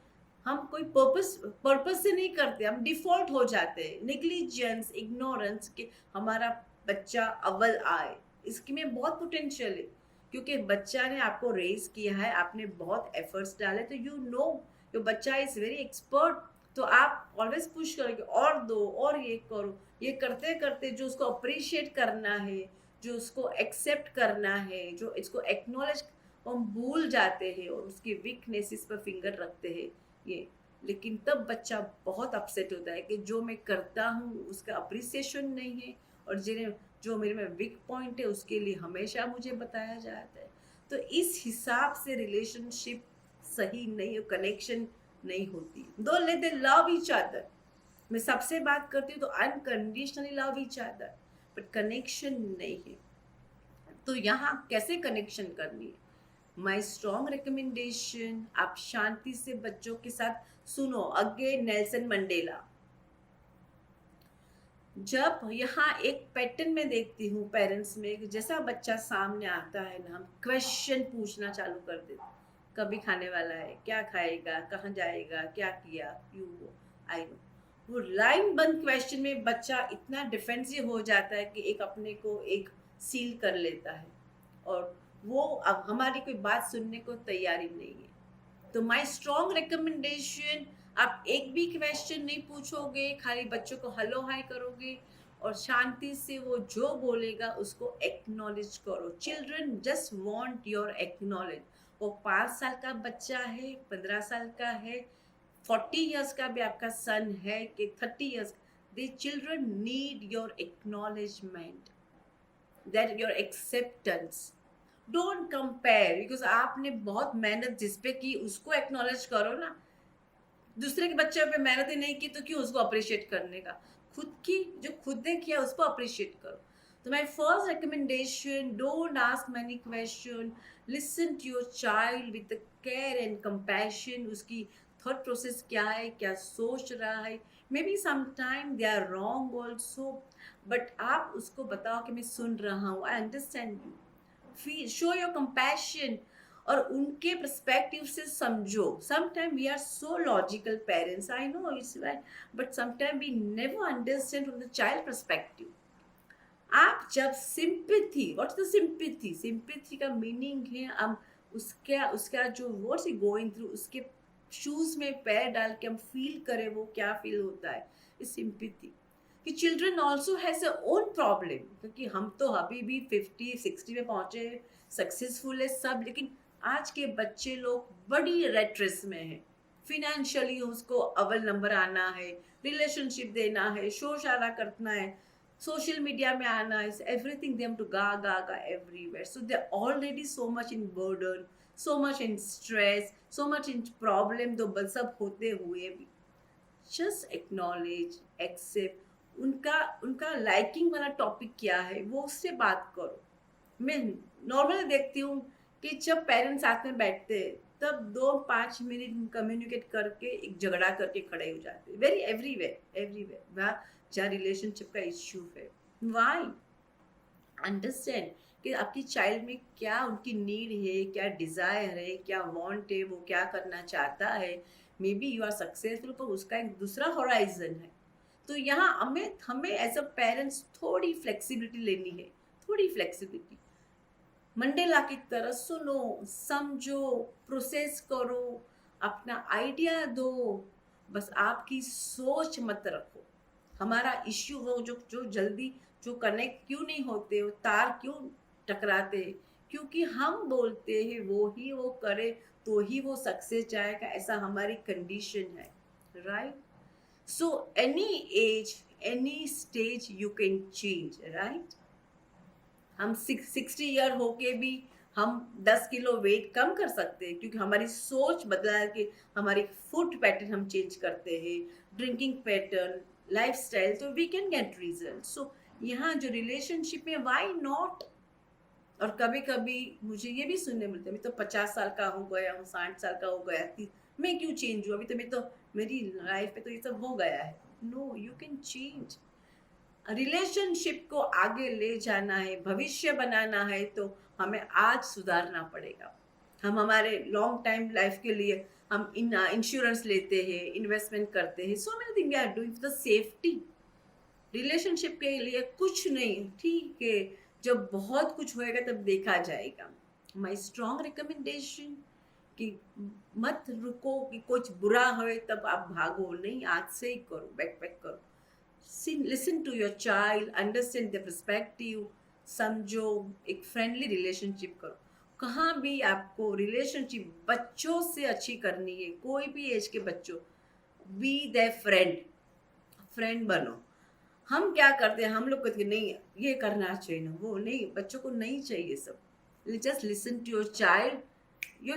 हम कोई पर्पस से नहीं करते, हम डिफॉल्ट हो जाते हैं, निग्लिजेंस, इग्नोरेंस के हमारा बच्चा अव्वल आए। इसकी में बहुत पोटेंशियल है, क्योंकि बच्चा ने आपको रेज किया है, आपने बहुत एफर्ट्स डाले, तो यू नो योर बच्चा इज वेरी एक्सपर्ट। तो आप ऑलवेज पुश करोगे और दो और ये करो। ये करते करते जो उसको अप्रिशिएट करना है, जो उसको एक्सेप्ट करना है, जो इसको एक्नॉलेज, हम भूल जाते हैं और उसकी वीकनेसेस पर फिंगर रखते हैं ये। लेकिन तब बच्चा बहुत अपसेट होता है कि जो मैं करता हूँ उसका अप्रिसिएशन नहीं है, और जिन्हें जो मेरे में वीक पॉइंट है उसके लिए हमेशा मुझे बताया जाता है। तो इस हिसाब से रिलेशनशिप सही नहीं है, कनेक्शन नहीं होती। दो ले दे लव ईच अदर, मैं सबसे बात करती हूँ तो unconditionally love each other, but connection नहीं है। तो यहाँ कैसे कनेक्शन करनी है? माई स्ट्रॉन्ग रिकमेंडेशन, आप शांति से बच्चों के साथ सुनो। Again Nelson Mandela. जब यहाँ एक पैटर्न में देखती हूँ पेरेंट्स में, जैसा बच्चा सामने आता है ना, हम क्वेश्चन पूछना चालू कर देते। कभी खाने वाला है, क्या खाएगा, कहाँ जाएगा, क्या किया, क्यों, वो आई नो। वो लाइन बंद क्वेश्चन में बच्चा इतना डिफेंसिव हो जाता है कि एक अपने को एक सील कर लेता है, और वो अब हमारी कोई बात सुनने को तैयारी नहीं है। तो माय स्ट्रॉन्ग रिकमेंडेशन, आप एक भी क्वेश्चन नहीं पूछोगे, खाली बच्चों को हेलो हाय करोगे, और शांति से वो जो बोलेगा उसको एक्नॉलेज करो। Children just want your acknowledge. वो 5 साल का बच्चा है, 15 साल का है, 40 इयर्स का भी आपका सन है कि 30 years, they children need your acknowledgement, that your acceptance. Don't compare, because आपने बहुत मेहनत जिस पे की उसको एक्नॉलेज करो ना। दूसरे के बच्चे पे मेहनत ही नहीं की तो क्यों उसको अप्रिशिएट करने का? खुद की जो खुद ने किया उसको अप्रिशिएट करो। तो my first recommendation, don't ask many question, listen to your child with care and compassion. उसकी थॉट प्रोसेस क्या है, क्या सोच रहा है, maybe sometime they are wrong also, but आप उसको बताओ कि मैं सुन रहा हूँ, I understand you. Show your compassion. और उनके पर्सपेक्टिव से समझो. Sometime we are so logical parents, I know it's right, but sometime we never understand from the child perspective. आप जब sympathy, what's the sympathy, sympathy का meaning है हम उसका उसका जो व्हाट्स ही गोइंग थ्रू, उसके शूज में पैर डाल के हम फील करें वो क्या फील होता है, इस सिंपैथी. कि children also has a own problem, क्योंकि हम तो अभी भी 50-60 में पहुंचे, सक्सेसफुल है सब, लेकिन आज के बच्चे लोग बड़ी रेट रेस में हैं. फिनेंशियली उसको अव्वल नंबर आना है, रिलेशनशिप देना है, शोर शराबा करना है, social media में आना is everything them to ga everywhere, so they're already so much in burden, so much in stress, so much in problem. तो बस सब होते हुए भी just acknowledge, accept. उनका उनका लाइकिंग वाला टॉपिक क्या है वो उससे बात करो. मैं नॉर्मली देखती हूँ कि जब पेरेंट्स साथ में बैठते हैं तब 2-5 मिनट कम्युनिकेट करके एक झगड़ा करके खड़े हो जाते हैं. वेरी एवरीवेयर एवरीवेयर जहाँ रिलेशनशिप का इश्यू है. वाई अंडरस्टैंड कि आपकी चाइल्ड में क्या उनकी नीड है, क्या डिज़ायर है, क्या वांट है, वो क्या करना चाहता है. Maybe you are successful पर उसका एक दूसरा होराइजन है. तो यहाँ हमें हमें एज अ पेरेंट्स थोड़ी फ्लेक्सिबिलिटी लेनी है, थोड़ी फ्लेक्सिबिलिटी. मंडेला की तरह सुनो, समझो, प्रोसेस करो, अपना आइडिया दो, बस आपकी सोच मत रखो. हमारा इश्यू वो जो जो जल्दी जो कनेक्ट क्यों नहीं होते, वो तार क्यों टकराते हैं, क्योंकि हम बोलते हैं वो करे तो ही वो सक्सेस जाएगा, ऐसा हमारी कंडीशन है. Right. So any as, any stage you can change. Right. हम 60 ईयर होके भी हम 10 किलो वेट कम कर सकते हैं, क्योंकि हमारी सोच बदला के हमारी फूड पैटर्न हम चेंज करते हैं, ड्रिंकिंग पैटर्न, लाइफस्टाइल, तो वी कैन गेट रिजल्ट. सो यहाँ जो रिलेशनशिप में व्हाई नॉट. और कभी कभी मुझे ये भी सुनने मिलता है, मैं तो 50 साल का हो गया हूँ, 60 साल का हो गया, मैं क्यों चेंज हूँ, अभी तो मैं तो मेरी लाइफ में तो ये सब हो गया है. No, you can change. Relationship को आगे ले जाना है, भविष्य बनाना है, तो हमें आज सुधारना पड़ेगा. हम हमारे लॉन्ग टाइम लाइफ के लिए हम इंश्योरेंस लेते हैं, इन्वेस्टमेंट करते हैं, so many thing we are doing for the safety. Relationship के लिए कुछ नहीं, ठीक है, जब बहुत कुछ होएगा तब देखा जाएगा. माई स्ट्रॉन्ग रिकमेंडेशन कि मत रुको कि कुछ बुरा होए तब आप भागो, नहीं, आज से ही करो, बैक पैक करो. Listen to your child, understand the perspective, समझो, एक फ्रेंडली रिलेशनशिप करो. कहाँ भी आपको रिलेशनशिप बच्चों से अच्छी करनी है, कोई भी एज के बच्चों, बी द फ्रेंड, फ्रेंड बनो. हम क्या करते हैं, हम लोग कहते हैं नहीं ये करना चाहिए ना, वो नहीं, बच्चों को नहीं चाहिए सब. Just listen to your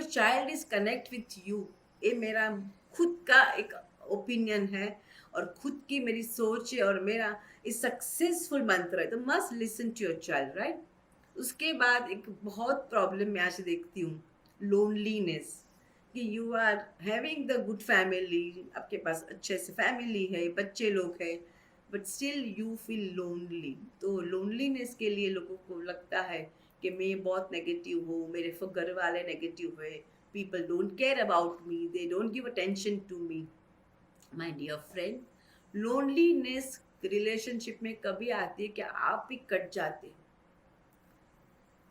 child is connect with you. ये मेरा खुद का एक ओपिनियन है और खुद की मेरी सोच है और मेरा इस सक्सेसफुल मंत्र है. तो must listen to your child. Right. उसके बाद एक बहुत प्रॉब्लम मैं आज देखती हूँ, लोनलीनेस. कि you are having the good family, आपके पास अच्छे से फैमिली है, बच्चे लोग हैं, but still you feel lonely. तो लोनलीनेस के लिए लोगों को लगता है कि मैं बहुत नेगेटिव हूँ, मेरे घर वाले नेगेटिव है, people don't care about me, they don't give attention to me. My dear friend, loneliness relationship में कभी आती है कि आप भी कट जाते हैं.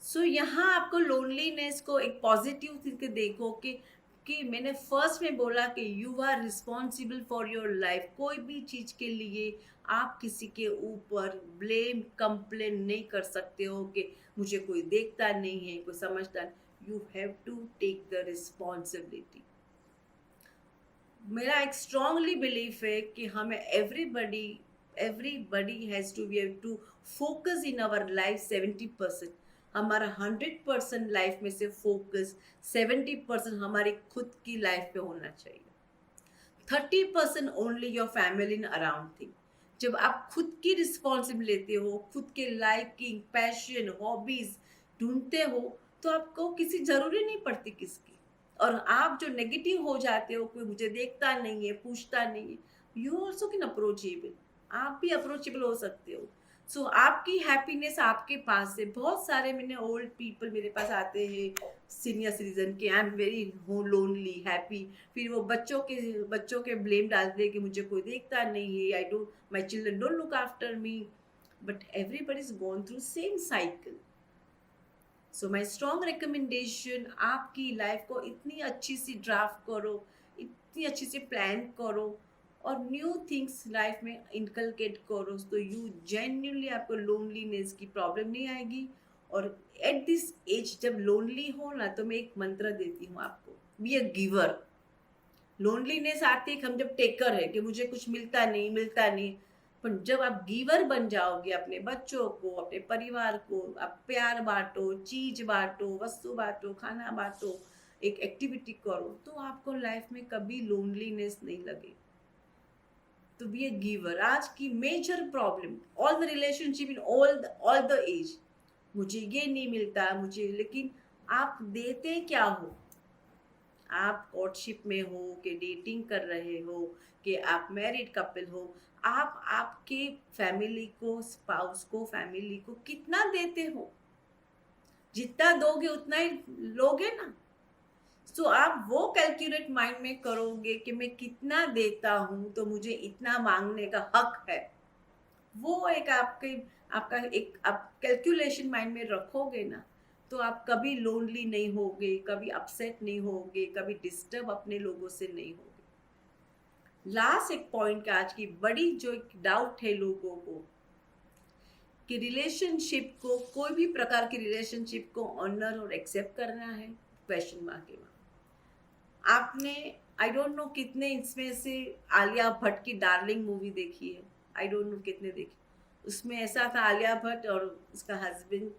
सो यहाँ आपको लोनलीनेस को एक पॉजिटिव थी देखो कि मैंने फर्स्ट में बोला कि you are responsible for your life. कोई भी चीज़ के लिए आप किसी के ऊपर ब्लेम कंप्लेन नहीं कर सकते हो कि मुझे कोई देखता नहीं है, कोई समझता नहीं. You have to take the responsibility. मेरा एक स्ट्रांगली बिलीफ है कि हमें everybody has to be able to focus in our life 70%. हमारा 100% लाइफ में से फोकस 70% हमारी खुद की लाइफ पे होना चाहिए. 30% only your family in around thing. जब आप खुद की रिस्पॉन्सिबिलिटी लेते हो, खुद के लाइकिंग, पैशन, हॉबीज ढूंढते हो, तो आपको किसी जरूरी नहीं पड़ती किसकी. और आप जो नेगेटिव हो जाते हो, कोई मुझे देखता नहीं है, पूछता नहीं है, यू ऑल्सो कैन अप्रोचेबल. आप भी अप्रोचेबल हो सकते हो. सो आपकी हैप्पीनेस आपके पास है। बहुत सारे मैंने ओल्ड पीपल मेरे पास आते हैं, सीनियर सिटीजन के, I am very lonely happy, फिर वो बच्चों के ब्लेम डालते हैं कि मुझे कोई देखता नहीं है, I don't, my children don't look after me, but everybody is gone through same cycle. So my strong recommendation, आपकी लाइफ को इतनी अच्छी सी ड्राफ्ट करो, इतनी अच्छी से प्लान करो और न्यू थिंग्स लाइफ में इनकलकेट करो, तो यू जेन्युइनली आपको लोनलीनेस की प्रॉब्लम नहीं आएगी। और एट दिस एज जब लोनली हो ना, तो मैं एक मंत्र देती हूँ आपको, बी अ गिवर। लोनलीनेस आती है कि हम जब टेकर है कि मुझे कुछ मिलता नहीं, पर जब आप गिवर बन जाओगे, अपने बच्चों को, अपने परिवार को आप प्यार बांटो, चीज बांटो, वस्तु बांटो, खाना बांटो, एक एक्टिविटी करो, तो आपको लाइफ में कभी लोनलीनेस नहीं लगे। तो बी ए गिवर। आज की major problem, all the relationship in all the age, मुझे ये नहीं मिलता मुझे, लेकिन आप देते क्या हो? आप कोर्टशिप में हो कि डेटिंग कर रहे हो कि आप मैरिड कपल हो, आप आपके फैमिली को, स्पाउस को, फैमिली को कितना देते हो? जितना दोगे उतना ही लोगे ना। सो आप वो कैलकुलेट माइंड में करोगे कि मैं कितना देता हूं तो मुझे इतना मांगने का हक है। वो एक आपका एक आप कैलकुलेशन माइंड में रखोगे ना, तो आप कभी लोनली नहीं होगे, कभी अपसेट नहीं होगे, कभी डिस्टर्ब अपने लोगों से नहीं होगे। लास्ट एक पॉइंट का आज की बड़ी जो एक डाउट है लोगों को कि रिलेशनशिप को, कोई भी प्रकार की रिलेशनशिप को ऑनर और एक्सेप्ट करना है, क्वेश्चन मार्क के वहां। आपने आई डोंट नो कितने इसमें से आलिया भट्ट की डार्लिंग मूवी देखी है, आई डोंट नो कितने देखी। उसमें ऐसा था, आलिया भट्ट और उसका हस्बैंड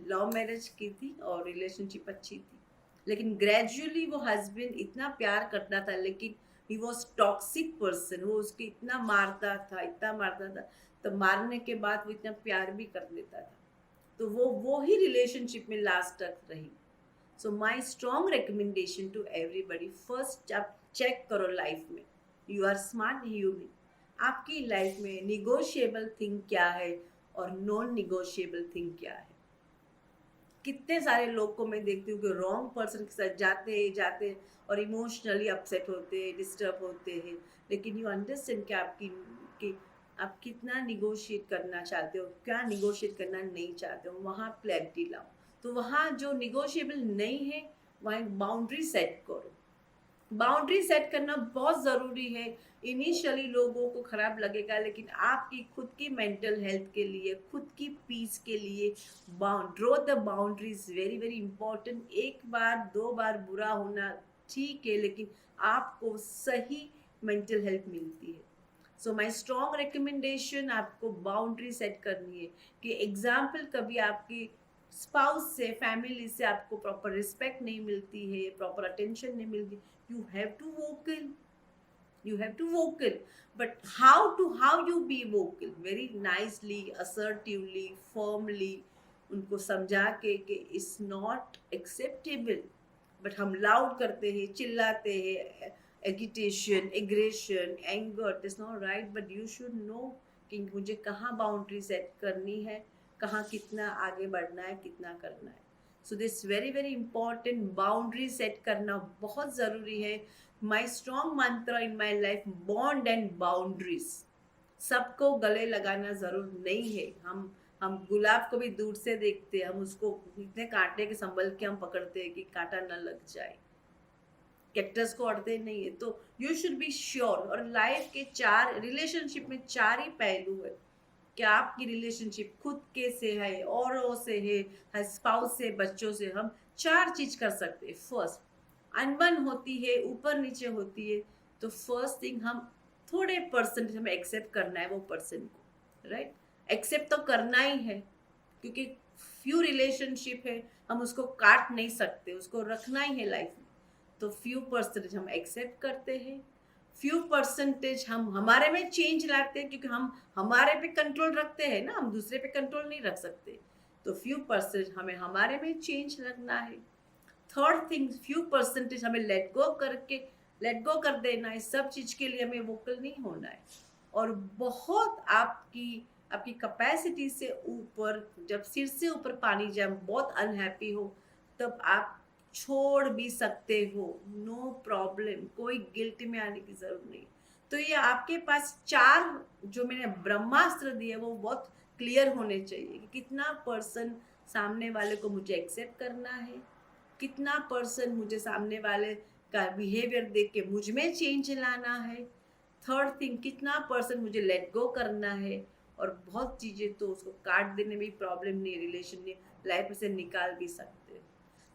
लव मैरिज की थी और रिलेशनशिप अच्छी थी, लेकिन ग्रेजुअली वो हस्बैंड इतना प्यार करता था, लेकिन ही वॉज टॉक्सिक पर्सन। वो उसके इतना मारता था, तो मारने के बाद वो इतना प्यार भी कर लेता था, तो वो ही रिलेशनशिप में लास्ट तक रही। So my strong recommendation to everybody, first आप चेक करो लाइफ में, यू आर स्मार्ट ह्यूमन, आपकी लाइफ में निगोशिएबल थिंग क्या है और नॉन निगोशिएबल थिंग क्या है। कितने सारे लोग को मैं देखती हूँ कि रॉन्ग पर्सन के साथ जाते और इमोशनली अपसेट होते हैं, डिस्टर्ब होते हैं, लेकिन यू अंडरस्टैंड कि आप कितना निगोशिएट करना चाहते हो, क्या निगोशिएट करना नहीं चाहते हो, वहाँ क्लैरिटी लाओ। तो वहाँ जो निगोशिएबल नहीं है, वहाँ एक बाउंड्री सेट करो। बाउंड्री सेट करना बहुत ज़रूरी है। इनिशियली लोगों को खराब लगेगा, लेकिन आपकी खुद की मेंटल हेल्थ के लिए, खुद की पीस के लिए draw the boundaries, very very important. एक बार दो बार बुरा होना ठीक है, लेकिन आपको सही मेंटल हेल्थ मिलती है। सो माई स्ट्रॉन्ग रिकमेंडेशन, आपको बाउंड्री सेट करनी है कि एग्जाम्पल कभी आपकी स्पाउस से, फैमिली से आपको प्रॉपर रिस्पेक्ट नहीं मिलती है, प्रॉपर अटेंशन नहीं मिलती, you have to vocal, but how you be vocal, very nicely, assertively, firmly, उनको समझा के कि it's not acceptable, but हम लाउड करते हैं, चिल्लाते हैं, agitation, aggression, anger, that's not right, but you should know कि मुझे कहाँ बाउंड्री सेट करनी है, कहाँ कितना आगे बढ़ना है, कितना करना है। So this very very important, boundary set करना बहुत ज़रूरी है। My strong mantra in my life, bond and boundaries. सबको गले लगाना ज़रूर नहीं है। हम गुलाब को भी दूर से देखते हैं, हम उसको इतने कांटे के संभल के हम पकड़ते हैं कि कांटा न लग जाए, कैक्टस को अड़ते नहीं है। तो यू शुड बी श्योर। और लाइफ के रिलेशनशिप में चार ही पहलू है कि आपकी रिलेशनशिप खुद के से है, औरों से है, स्पाउस से, बच्चों से। हम चार चीज कर सकते हैं। फर्स्ट, अनबन होती है, ऊपर नीचे होती है, तो फर्स्ट थिंग हम थोड़े परसेंट हमें एक्सेप्ट करना है वो पर्सन को, राइट। एक्सेप्ट तो करना ही है, क्योंकि फ्यू रिलेशनशिप है, हम उसको काट नहीं सकते, उसको रखना ही है लाइफ में। तो फ्यू परसेंटेज हम एक्सेप्ट करते हैं, फ्यू परसेंटेज हम हमारे में चेंज लाते हैं, क्योंकि हम हमारे पे कंट्रोल रखते हैं ना, हम दूसरे पे कंट्रोल नहीं रख सकते। तो फ्यू परसेंटेज हमें हमारे में चेंज रखना है। थर्ड थिंग, फ्यू परसेंटेज हमें लेट गो कर देना है। सब चीज़ के लिए हमें वोकल नहीं होना है। और बहुत आपकी आपकी कैपेसिटी से ऊपर, जब सिर से ऊपर पानी जब बहुत अनहैप्पी हो, तब आप छोड़ भी सकते हो, नो प्रॉब्लम, कोई गिल्ट में आने की जरूरत नहीं। तो ये आपके पास 4 जो मैंने ब्रह्मास्त्र दिए वो बहुत क्लियर होने चाहिए कि कितना पर्सन सामने वाले को मुझे एक्सेप्ट करना है, कितना पर्सन मुझे सामने वाले का बिहेवियर देख के मुझ में चेंज लाना है, थर्ड थिंग कितना पर्सन मुझे लेट गो करना है, और बहुत चीजें तो उसको काट देने में प्रॉब्लम नहीं, रिलेशन में लाइफ से निकाल भी सकते हो।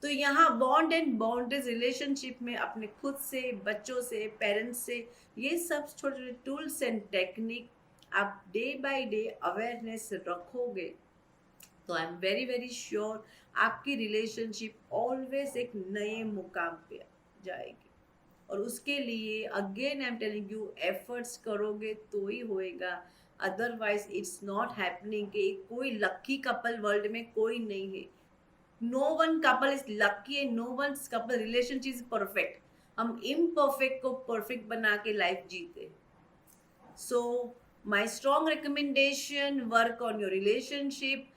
तो यहाँ बॉन्ड एंड बाउंड्रीज रिलेशनशिप में अपने खुद से, बच्चों से, पेरेंट्स से, ये सब छोटे छोटे टूल्स एंड टेक्निक आप डे बाय डे अवेयरनेस रखोगे तो I am very very sure आपकी रिलेशनशिप ऑलवेज एक नए मुकाम पे जाएगी। और उसके लिए again I am telling you, efforts करोगे तो ही होएगा, अदरवाइज इट्स नॉट हैपनिंग। कि कोई लकी कपल वर्ल्ड में कोई नहीं है, no one couple is lucky and no one couple relationship is perfect. हम इम्परफेक्ट को परफेक्ट बना के लाइफ जीते। So my strong recommendation, work on your relationship.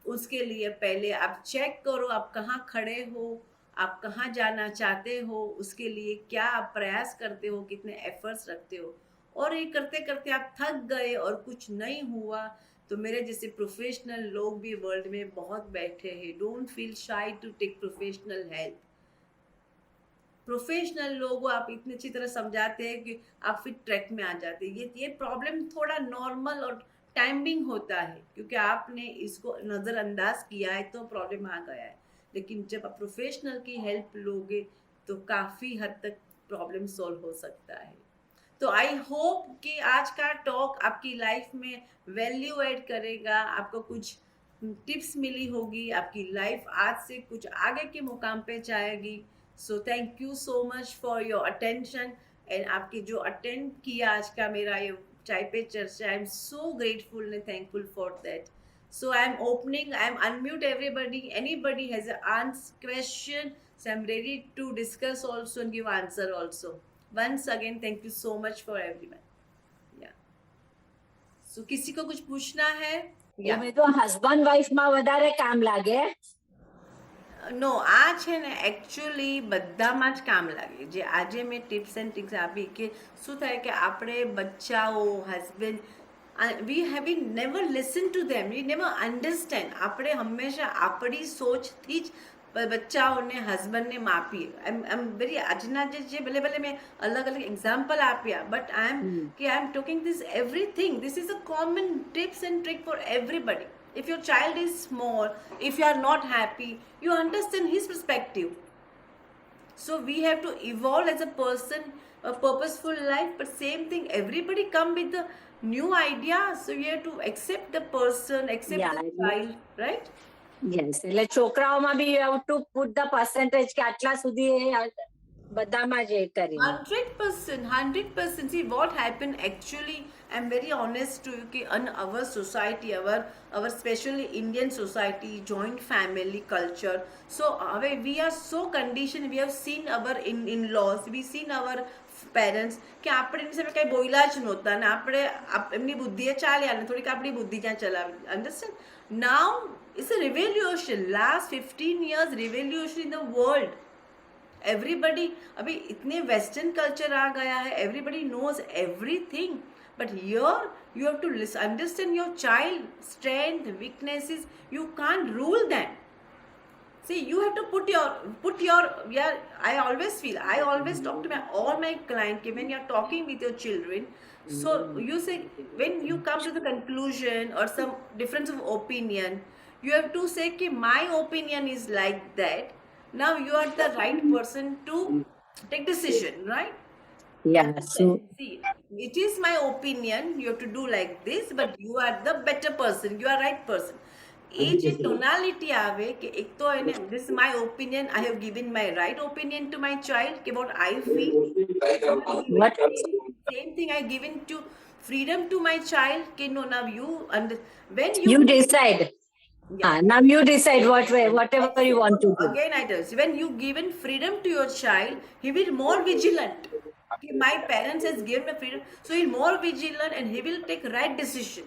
उसके लिए पहले आप चेक करो आप कहाँ खड़े हो, आप कहाँ जाना चाहते हो, उसके लिए क्या आप प्रयास करते हो, कितने एफर्ट्स रखते हो। और ये करते करते आप थक गए और कुछ नहीं हुआ, तो मेरे जैसे प्रोफेशनल लोग भी वर्ल्ड में बहुत बैठे हैं। Don't feel shy to take professional help. Professional लोगों को आप इतनी अच्छी तरह समझाते हैं कि आप फिर ट्रैक में आ जाते हैं। ये प्रॉब्लम थोड़ा नॉर्मल और टाइमिंग होता है, क्योंकि आपने इसको नज़रअंदाज किया है तो प्रॉब्लम आ गया है। लेकिन जब आप प्रोफेशनल की हेल्प लोगे तो काफ़ी हद तक प्रॉब्लम सॉल्व हो सकता है। तो आई होप कि आज का टॉक आपकी लाइफ में वैल्यू ऐड करेगा, आपको कुछ टिप्स मिली होगी, आपकी लाइफ आज से कुछ आगे के मुकाम पे जाएगी। So thank you so much for your attention and आपकी जो अटेंड किया आज का मेरा ये चाय पे चर्चा, आई am so grateful and thankful for that. So I am opening, I am unmute everybody. Anybody has a question, so I am ready to discuss also and give answer also. Once again, thank you so much for everyone. Yeah. So किसी को कुछ पूछना है? Yeah. ये तो husband wife માં વધારે કામ લાગે. નો, આ છે ને એકચ્યુઅલી બધામાં જ કામ લાગે. જે આજે મેં ટિપ્સ એન્ડ ટ્રિક્સ આપી કે શું થાય કે આપણે બચ્ચાઓ, husband, we have been never listen to them, we never understand. આપણે હંમેશા આપણી સોચથી જ બચ્ચાઓને, હસબન્ડને માપીએ. આઈ એમ વેરી, આજના જે ભલે ભલે મેં અલગ અલગ એક્ઝામ્પલ આપ્યા, but I am talking this everything, this is a common tips and trick four everybody. If your child is small, if you are not happy, you understand his perspective. So we have to evolve as a person, a purposeful life. But same thing, everybody come with the new idea. So you have to accept the person, accept the child, right? Yes. એટલે છોકરાઓમાં બી you have to put the percentage કે આટલા સુધી બધામાં જ કરી. 100%, 100%. See what happened actually, I'm very honest to you कि in our society, our especially Indian society, joint family culture, so we are so conditioned, we have seen our in-laws, we seen our parents કે આપણે એમની સામે કંઈ બોલ્યા જ નહોતા ને આપણે એમની બુદ્ધિએ ચાલ્યા ને થોડીક આપણી બુદ્ધિ ત્યાં ચલાવી. Understand? Now it's a revolution, last 15 years revolution in the world. Everybody, अभी इतने वेस्टर्न कल्चर आ गया है, everybody knows everything, but here you have to understand your child strength, weaknesses. You can't rule them. See, you have to put your yeah. I always feel, I always talk to all my clients when you are talking with your children. So you say, when you come to the conclusion or some difference of opinion, you have to say कि my opinion is like that. Now you are the right person to take decision, right? Yeah. So see, it is my opinion. You have to do like this, but you are the better person. You are right person. એ જે ટોનાલિટી આવે કે એક તો એને this is my opinion, I have given my right opinion to my child કે what I feel. what Same thing I given to freedom to my child કે no, now you when you decide. Yeah. Now you decide whatever you want to do. Again I tell you, when you given freedom to your child, he will more vigilant. My parents has given me freedom, so he's more vigilant and he will take right decision.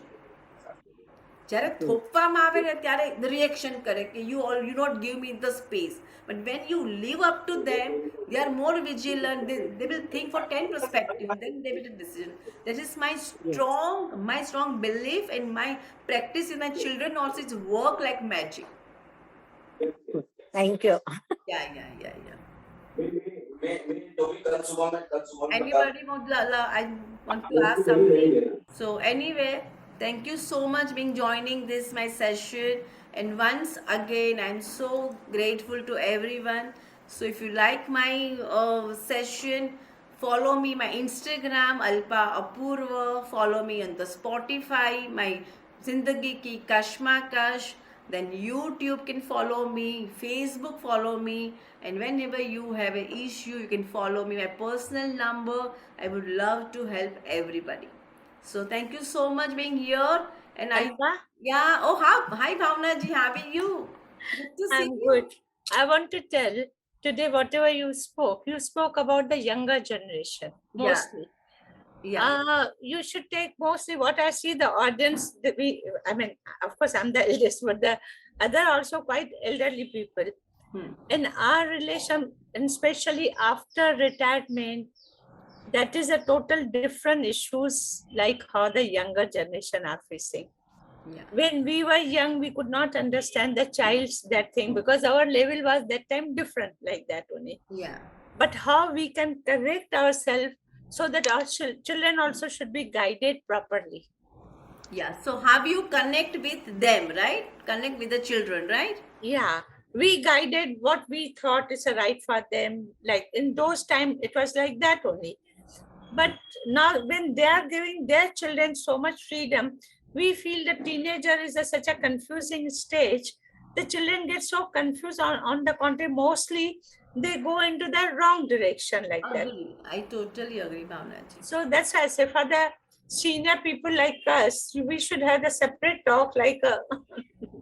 જ્યારે થોપવામાં આવે ને ત્યારે reaction કરે કે you not give me the space, but when you leave up to them, they are more vigilant, they will think for 10 perspective, then they will take decision. That is my strong belief, and my practice in my children also is work like magic. Thank you. Yeah. Anybody I want to ask something. So anyway, thank you so much being joining this my session, and once again I'm so grateful to everyone. So if you like my session, follow me my Instagram Alpa Apurva, follow me on the Spotify my Zindagi Ki Kashmakash, then YouTube can follow me, Facebook follow me, and whenever you have an issue you can follow me, my personal number. I would love to help everybody. So thank you so much being here. And Alpa? Hi Bhavna ji, how are you? Good to see I'm you. good. I want to tell today, whatever you spoke about the younger generation mostly. You should take mostly what I see the audience. I mean, of course, I'm the eldest, but the other also quite elderly people. In our relation, and especially after retirement, that is a total different issues like how the younger generation are facing. When we were young, we could not understand the child's that thing because our level was that time different like that only. But how we can correct ourselves so that our children also should be guided properly. So how you connect with them, right? Connect with the children, right? Yeah, we guided what we thought is right for them. Like in those times, it was like that only. But now when they are giving their children so much freedom, we feel the teenager is such a confusing stage. The children get so confused. On the contrary, mostly they go into the wrong direction like that. I totally agree, Bhavna ji. So that's why I say for the senior people like us, we should have a separate talk like a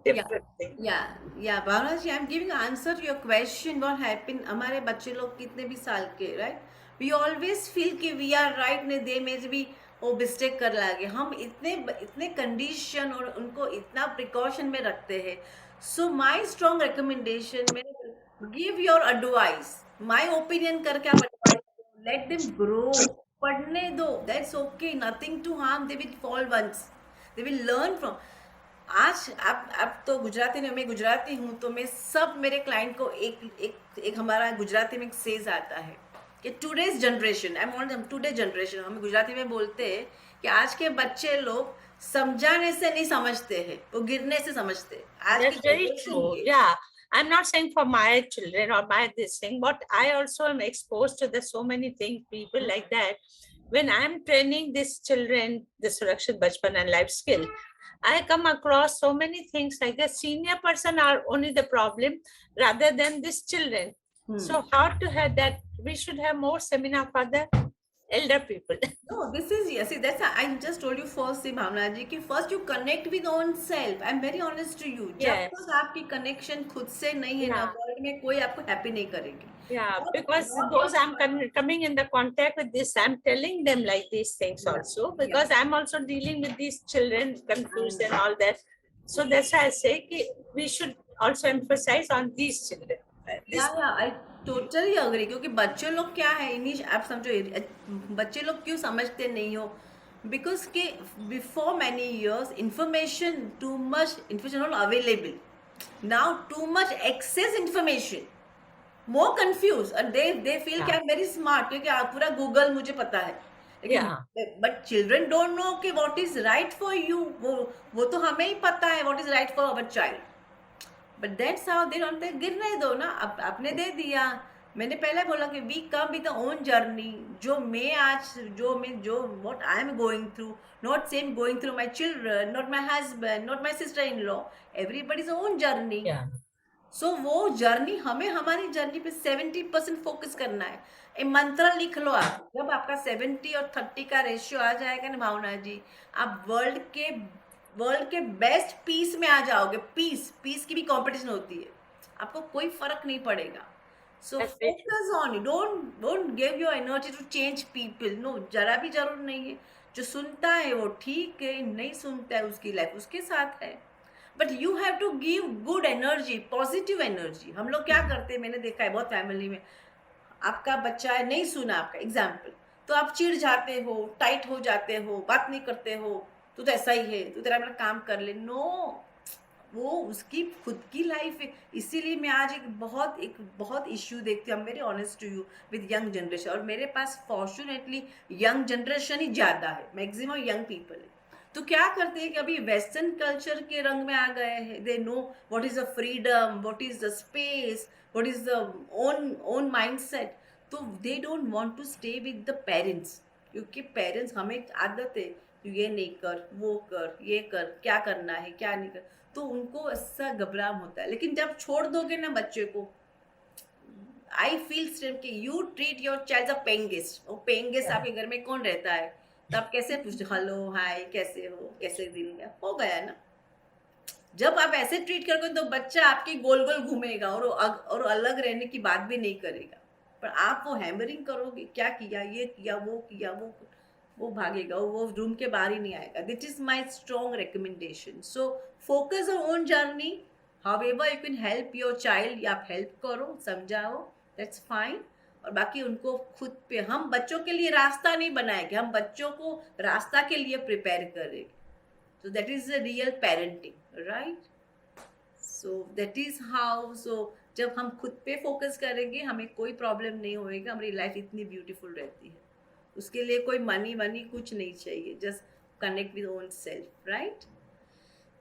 different thing. Yeah, Bhavna ji, I'm giving answer to your question. What happened? हमारे बच्चे लोग कितने भी साल के, right? We always feel कि we are right, ने they में भी वो मिस्टेक कर लागे. हम इतने कंडीशन और उनको इतना प्रिकॉशन में रखते हैं. So my strong recommendation, give your advice. My opinion करके आप advice दो. Let them grow. पढ़ने दो. That's okay. Nothing to harm. They will fall once. They will learn from. आज आप तो गुजराती में, मैं गुजराती हूँ, तो मैं सब मेरे क्लाइंट को एक हमारा गुजराती में एक सेज आता है कि टुडेज जनरेशन, टुडे जनरेशन, हम गुजराती में बोलते हैं कि आज के बच्चे लोग समझाने से नहीं समझते हैं, वो गिरने से समझते हैं. That's very true. Yeah, I'm not saying for my children or my this thing, but I also am exposed to the so many things, people like that. When I'm training these children, the Surakshit Bachpan and life skill, I come across so many things like the senior person are only the problem rather than these children. So how to have that? We should have more seminar for the elder people. No, this is, yes, see, that's, I just told you first, see, Bhavna ji, कि first you connect with own self. I'm very honest to you. Yes. जब तक आपकी connection खुद से नहीं है ना, world में कोई आपको happy नहीं करेगी. Yeah, because those I'm coming in the contact with this, I'm telling them like these things also, because I'm also dealing with these children confused and all that. So that's why I say we should also emphasize on these children. I totally agree, क्योंकि बच्चे लोग क्या है, इन्हीं आप समझो, बच्चे लोग क्यों समझते नहीं हो, because के before many years information, too much information not available. Now too much excess information, more confused, and they feel कि I'm very smart, क्योंकि पूरा Google मुझे पता है. But children don't know कि what is right for you. वो तो हमें ही पता है what is right for our child. But that's how they don't. गिरने दो ना, आपने दे दिया. मैंने पहले बोला कि we come with our own journey. जो मैं आज what I am going through, not same going through my children, not my husband, not my sister-in-law. Everybody's own journey. So वो जर्नी, हमें हमारी जर्नी पे 70% फोकस करना है. एक मंत्र लिख लो आप, जब आपका 70 और 30 का रेशियो आ जाएगा ना भावना जी, आप वर्ल्ड के बेस्ट पीस में आ जाओगे. पीस की भी कंपटीशन होती है, आपको कोई फर्क नहीं पड़ेगा. So focus on, don't give your energy to change people. No, जरा भी जरूर नहीं है. जो सुनता है वो ठीक है, नहीं सुनता है उसकी लाइफ उसके साथ है, but you have to give good energy, positive energy. हम लोग क्या करते हैं, मैंने देखा है बहुत फैमिली में, आपका बच्चा है नहीं सुना आपका एग्जाम्पल, तो आप चिढ़ जाते हो, टाइट हो जाते हो, बात नहीं करते हो, तू तो ऐसा ही है, तू तेरा मेरा काम कर ले. नो, वो उसकी खुद की लाइफ है. इसीलिए मैं आज एक बहुत इश्यू देखती हूँ, very honest to you, with young generation. और मेरे पास फॉर्चुनेटली यंग जनरेशन ही ज़्यादा है, मैक्सिमम यंग पीपल है. तो क्या करते हैं कि अभी वेस्टर्न कल्चर के रंग में आ गए हैं. They know what is the freedom, what is the space, what is the own mindset. तो they don't want to stay with the parents, क्योंकि पेरेंट्स हमें एक आदत है, तू ये नहीं कर, वो कर, ये कर, क्या करना है क्या नहीं कर, तो उनको ऐसा घबराहट होता है. लेकिन जब छोड़ दोगे ना बच्चे को, आई फील स्टिल कि you treat your child a paying guest. वो पेइंग गेस्ट आपके घर में कौन रहता है, तो आप कैसे पूछते, हेलो हाय कैसे हो, कैसे दिन गया, हो गया ना. जब आप ऐसे ट्रीट करोगे तो बच्चा आपके गोल गोल घूमेगा और अलग रहने की बात भी नहीं करेगा. पर आप वो हैमरिंग करोगे, क्या किया, ये किया, वो भागेगा, वो रूम के बाहर ही नहीं आएगा. That is my strong recommendation. So focus on own journey. However you can help your child, या आप हेल्प करो, समझाओ, दैट्स फाइन. और बाकी उनको खुद पे, हम बच्चों के लिए रास्ता नहीं बनाएंगे, हम बच्चों को रास्ता के लिए प्रिपेयर करेंगे. So that is the real parenting, right? So that is how. So जब हम खुद पे फोकस करेंगे हमें कोई प्रॉब्लम नहीं होएगा, हमारी लाइफ इतनी ब्यूटीफुल रहती है. उसके लिए कोई मनी कुछ नहीं चाहिए, just connect with own self, right?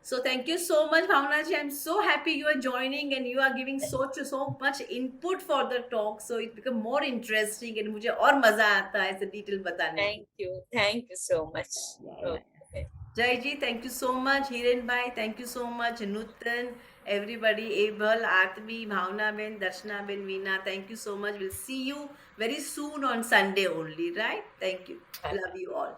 So thank you so much, Bhavna ji. I'm so happy you are joining and you are giving so much input for the talk. So it become more interesting and मुझे और मजा आता है ऐसे detail बताने की. Thank you so much. Yeah. Jai ji, thank you so much. Hiren bhai, thank you so much. Nutan, everybody, Abel, Atmi, Bhavna ben, Darshana ben, Veena, thank you so much. We'll see you very soon on Sunday only, right? Thank you. Love you all.